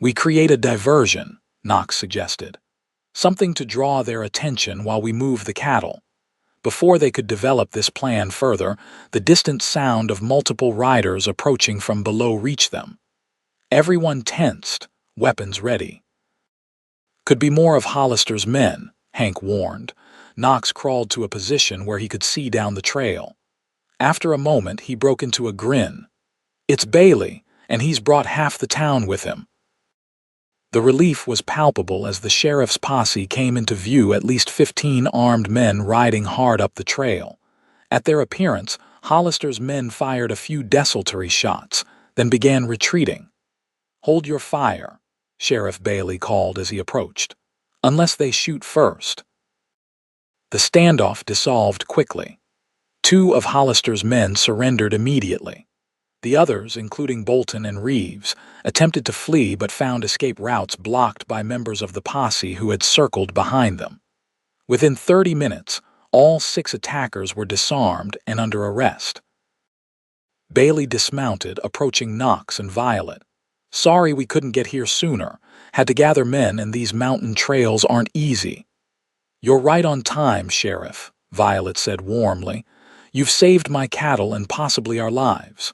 We create a diversion, Knox suggested. Something to draw their attention while we move the cattle. Before they could develop this plan further, the distant sound of multiple riders approaching from below reached them. Everyone tensed, weapons ready. Could be more of Hollister's men, Hank warned. Knox crawled to a position where he could see down the trail. After a moment, he broke into a grin. It's Bailey, and he's brought half the town with him. The relief was palpable as the sheriff's posse came into view, at least 15 armed men riding hard up the trail. At their appearance, Hollister's men fired a few desultory shots, then began retreating. "Hold your fire," Sheriff Bailey called as he approached. "Unless they shoot first." The standoff dissolved quickly. 2 of Hollister's men surrendered immediately. The others, including Bolton and Reeves, attempted to flee but found escape routes blocked by members of the posse who had circled behind them. Within 30 minutes, all 6 attackers were disarmed and under arrest. Bailey dismounted, approaching Knox and Violet. "Sorry we couldn't get here sooner. Had to gather men, and these mountain trails aren't easy." "You're right on time, Sheriff," Violet said warmly. "You've saved my cattle and possibly our lives."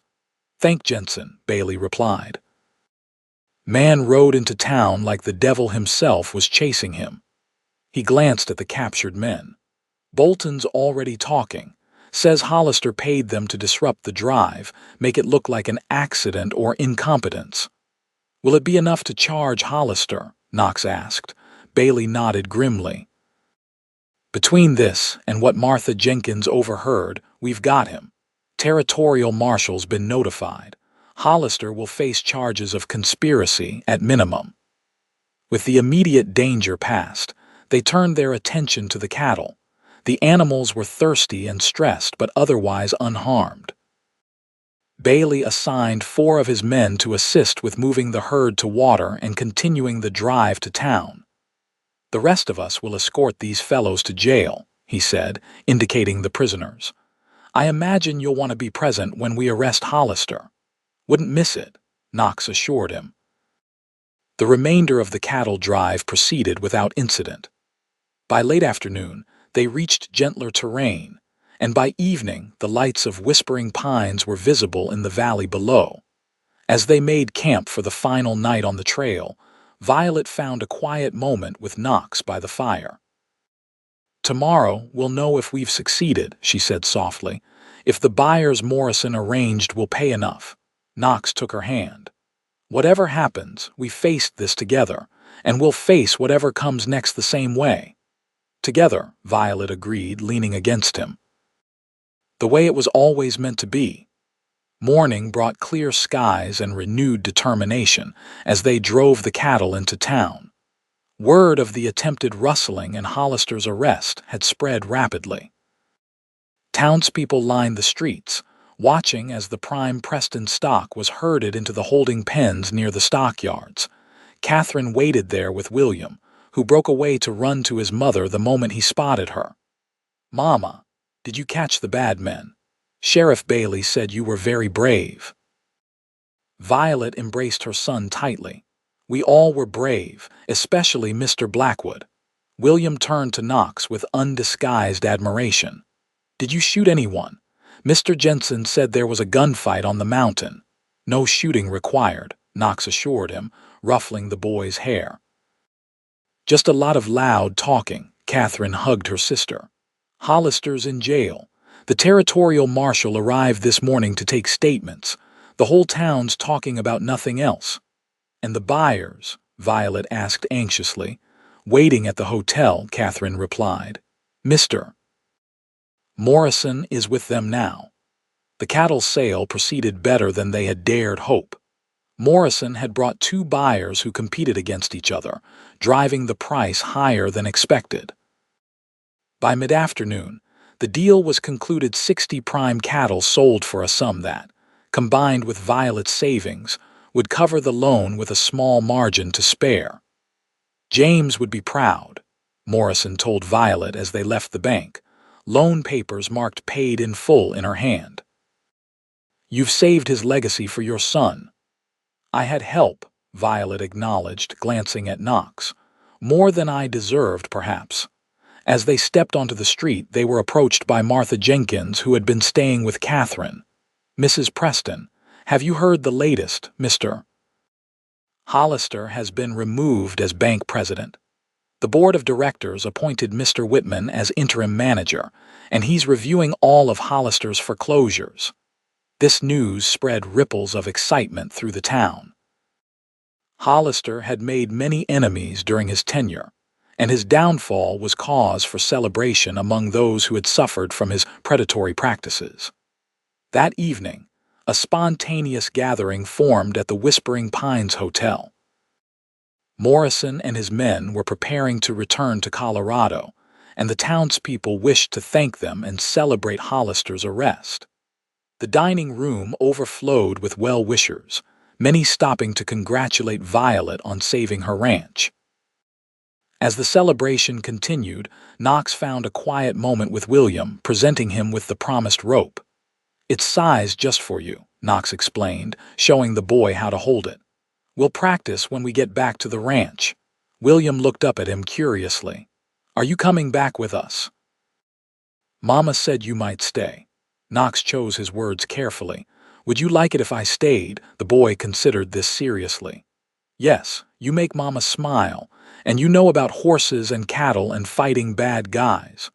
"Thank Jensen," Bailey replied. Man rode into town like the devil himself was chasing him. He glanced at the captured men. "Bolton's already talking. Says Hollister paid them to disrupt the drive, make it look like an accident or incompetence." "Will it be enough to charge Hollister?" Knox asked. Bailey nodded grimly. "Between this and what Martha Jenkins overheard, we've got him. Territorial Marshal's been notified. Hollister will face charges of conspiracy at minimum." With the immediate danger past, they turned their attention to the cattle. The animals were thirsty and stressed, but otherwise unharmed. Bailey assigned 4 of his men to assist with moving the herd to water and continuing the drive to town. "The rest of us will escort these fellows to jail," he said, indicating the prisoners. "I imagine you'll want to be present when we arrest Hollister." "Wouldn't miss it," Knox assured him. The remainder of the cattle drive proceeded without incident. By late afternoon, they reached gentler terrain, and by evening the lights of Whispering Pines were visible in the valley below. As they made camp for the final night on the trail, Violet found a quiet moment with Knox by the fire. "Tomorrow we'll know if we've succeeded," she said softly. "If the buyers Morrison arranged will pay enough." Knox took her hand. "Whatever happens, we faced this together, and we'll face whatever comes next the same way." "Together," Violet agreed, leaning against him. "The way it was always meant to be." Morning brought clear skies and renewed determination as they drove the cattle into town. Word of the attempted rustling and Hollister's arrest had spread rapidly. Townspeople lined the streets, watching as the prime Preston stock was herded into the holding pens near the stockyards. Catherine waited there with William, who broke away to run to his mother the moment he spotted her. "Mama, did you catch the bad men? Sheriff Bailey said you were very brave." Violet embraced her son tightly. "We all were brave, especially Mr. Blackwood." William turned to Knox with undisguised admiration. "Did you shoot anyone? Mr. Jensen said there was a gunfight on the mountain." "No shooting required," Knox assured him, ruffling the boy's hair. "Just a lot of loud talking." Catherine hugged her sister. "Hollister's in jail. The Territorial Marshal arrived this morning to take statements. The whole town's talking about nothing else." "And the buyers?" Violet asked anxiously. "Waiting at the hotel," Catherine replied. "Mr. Morrison is with them now." The cattle sale proceeded better than they had dared hope. Morrison had brought 2 buyers who competed against each other, driving the price higher than expected. By mid-afternoon, the deal was concluded. 60 prime cattle sold for a sum that, combined with Violet's savings, would cover the loan with a small margin to spare. "James would be proud," Morrison told Violet as they left the bank, loan papers marked paid in full in her hand. "You've saved his legacy for your son." "I had help," Violet acknowledged, glancing at Knox. "More than I deserved, perhaps." As they stepped onto the street, they were approached by Martha Jenkins, who had been staying with Catherine. "Mrs. Preston, have you heard the latest, Mr. Hollister has been removed as bank president. The board of directors appointed Mr. Whitman as interim manager, and he's reviewing all of Hollister's foreclosures." This news spread ripples of excitement through the town. Hollister had made many enemies during his tenure, and his downfall was cause for celebration among those who had suffered from his predatory practices. That evening, a spontaneous gathering formed at the Whispering Pines Hotel. Morrison and his men were preparing to return to Colorado, and the townspeople wished to thank them and celebrate Hollister's arrest. The dining room overflowed with well-wishers, many stopping to congratulate Violet on saving her ranch. As the celebration continued, Knox found a quiet moment with William, presenting him with the promised rope. "It's sized just for you," Knox explained, showing the boy how to hold it. "We'll practice when we get back to the ranch." William looked up at him curiously. "Are you coming back with us?" "Mama said you might stay." Knox chose his words carefully. "Would you like it if I stayed?" The boy considered this seriously. "Yes, you make Mama smile, and you know about horses and cattle and fighting bad guys.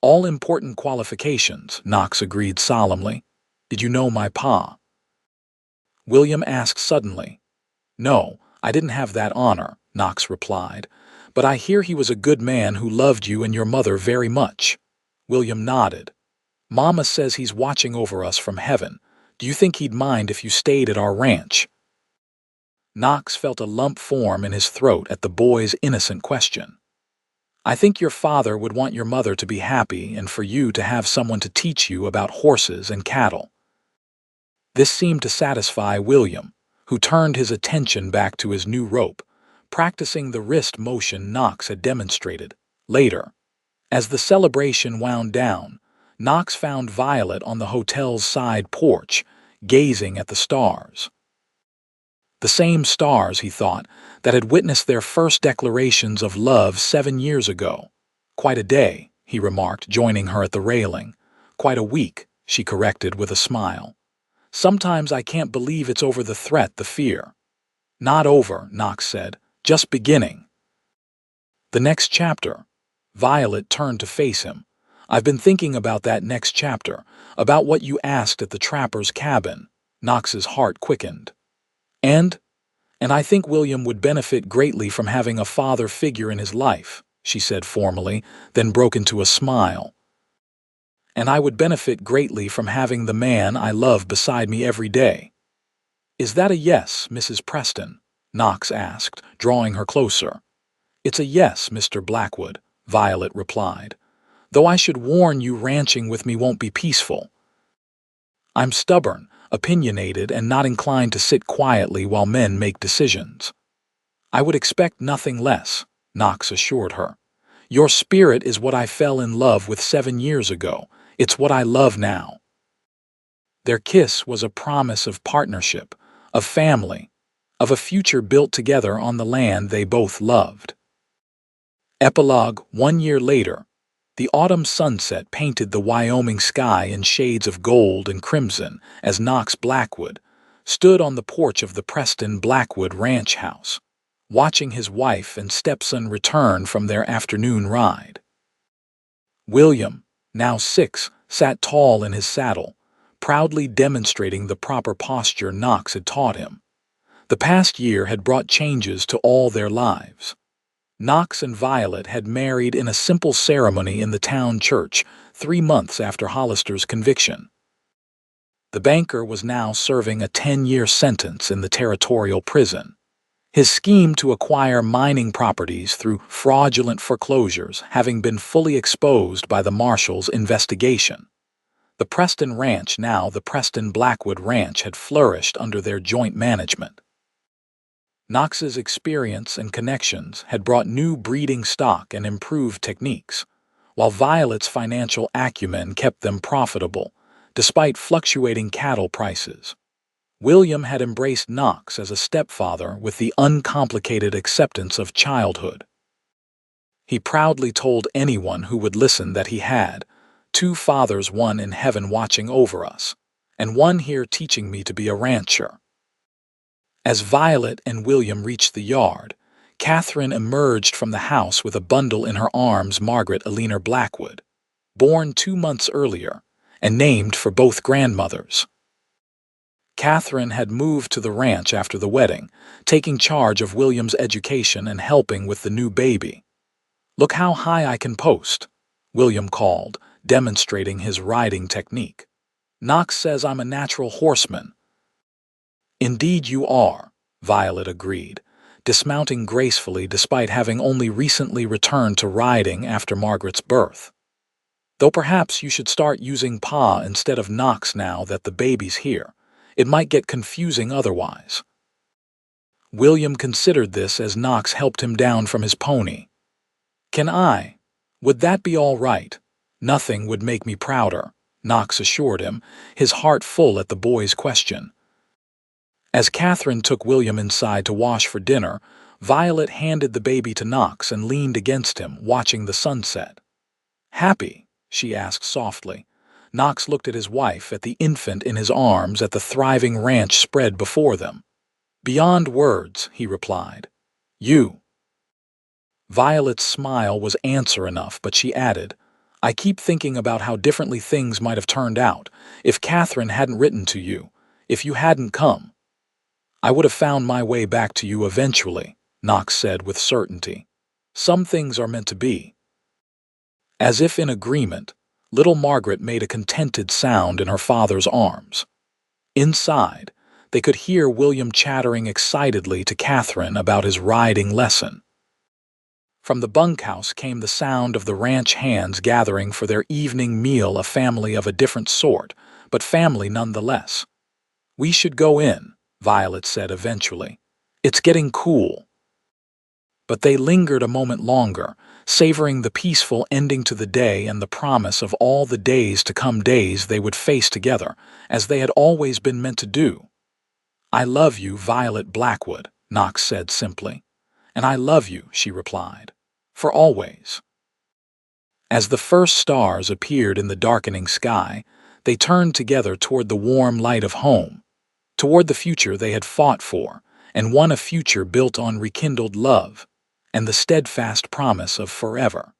All important qualifications," Knox agreed solemnly. "Did you know my pa?" William asked suddenly. "No, I didn't have that honor," Knox replied, "but I hear he was a good man who loved you and your mother very much." William nodded. "Mama says he's watching over us from heaven. Do you think he'd mind if you stayed at our ranch?" Knox felt a lump form in his throat at the boy's innocent question. "I think your father would want your mother to be happy and for you to have someone to teach you about horses and cattle." This seemed to satisfy William, who turned his attention back to his new rope, practicing the wrist motion Knox had demonstrated. Later, as the celebration wound down, Knox found Violet on the hotel's side porch, gazing at the stars. The same stars, he thought, that had witnessed their first declarations of love 7 years ago. "Quite a day," he remarked, joining her at the railing. "Quite a week," she corrected with a smile. "Sometimes I can't believe it's over, the threat, the fear." "Not over," Knox said. "Just beginning." "The next chapter." Violet turned to face him. "I've been thinking about that next chapter, about what you asked at the trapper's cabin." Knox's heart quickened. And I think William would benefit greatly from having a father figure in his life," she said formally, then broke into a smile. "And I would benefit greatly from having the man I love beside me every day." "Is that a yes, Mrs. Preston?" Knox asked, drawing her closer. "It's a yes, Mr. Blackwood," Violet replied. "Though I should warn you, ranching with me won't be peaceful. I'm stubborn, opinionated, and not inclined to sit quietly while men make decisions." "I would expect nothing less," Knox assured her. "Your spirit is what I fell in love with 7 years ago. It's what I love now." Their kiss was a promise of partnership, of family, of a future built together on the land they both loved. Epilogue. 1 year later, the autumn sunset painted the Wyoming sky in shades of gold and crimson as Knox Blackwood stood on the porch of the Preston Blackwood ranch house, watching his wife and stepson return from their afternoon ride. William, now 6, sat tall in his saddle, proudly demonstrating the proper posture Knox had taught him. The past year had brought changes to all their lives. Knox and Violet had married in a simple ceremony in the town church 3 months after Hollister's conviction. The banker was now serving a 10-year sentence in the territorial prison. His scheme to acquire mining properties through fraudulent foreclosures having been fully exposed by the marshal's investigation. The Preston Ranch, now the Preston Blackwood Ranch, had flourished under their joint management. Knox's experience and connections had brought new breeding stock and improved techniques, while Violet's financial acumen kept them profitable, despite fluctuating cattle prices. William had embraced Knox as a stepfather with the uncomplicated acceptance of childhood. He proudly told anyone who would listen that he had 2 fathers, one in heaven watching over us, and one here teaching me to be a rancher. As Violet and William reached the yard, Catherine emerged from the house with a bundle in her arms. Margaret Eleanor Blackwood, born 2 months earlier, and named for both grandmothers. Catherine had moved to the ranch after the wedding, taking charge of William's education and helping with the new baby. "Look how high I can post," William called, demonstrating his riding technique. "Knox says I'm a natural horseman." "Indeed you are," Violet agreed, dismounting gracefully despite having only recently returned to riding after Margaret's birth. "Though perhaps you should start using Pa instead of Knox now that the baby's here. It might get confusing otherwise." William considered this as Knox helped him down from his pony. "Can I? Would that be all right?" "Nothing would make me prouder," Knox assured him, his heart full at the boy's question. As Catherine took William inside to wash for dinner, Violet handed the baby to Knox and leaned against him, watching the sunset. "Happy?" she asked softly. Knox looked at his wife, at the infant in his arms, at the thriving ranch spread before them. "Beyond words," he replied. "You?" Violet's smile was answer enough, but she added, "I keep thinking about how differently things might have turned out if Catherine hadn't written to you, if you hadn't come." "I would have found my way back to you eventually," Knox said with certainty. "Some things are meant to be." As if in agreement, little Margaret made a contented sound in her father's arms. Inside, they could hear William chattering excitedly to Catherine about his riding lesson. From the bunkhouse came the sound of the ranch hands gathering for their evening meal, a family of a different sort, but family nonetheless. "We should go in," Violet said eventually. "It's getting cool." But they lingered a moment longer, savoring the peaceful ending to the day and the promise of all the days to come, days they would face together, as they had always been meant to do. "I love you, Violet Blackwood," Knox said simply. "And I love you," she replied, "for always." As the first stars appeared in the darkening sky, they turned together toward the warm light of home, toward the future they had fought for, and won, a future built on rekindled love and the steadfast promise of forever.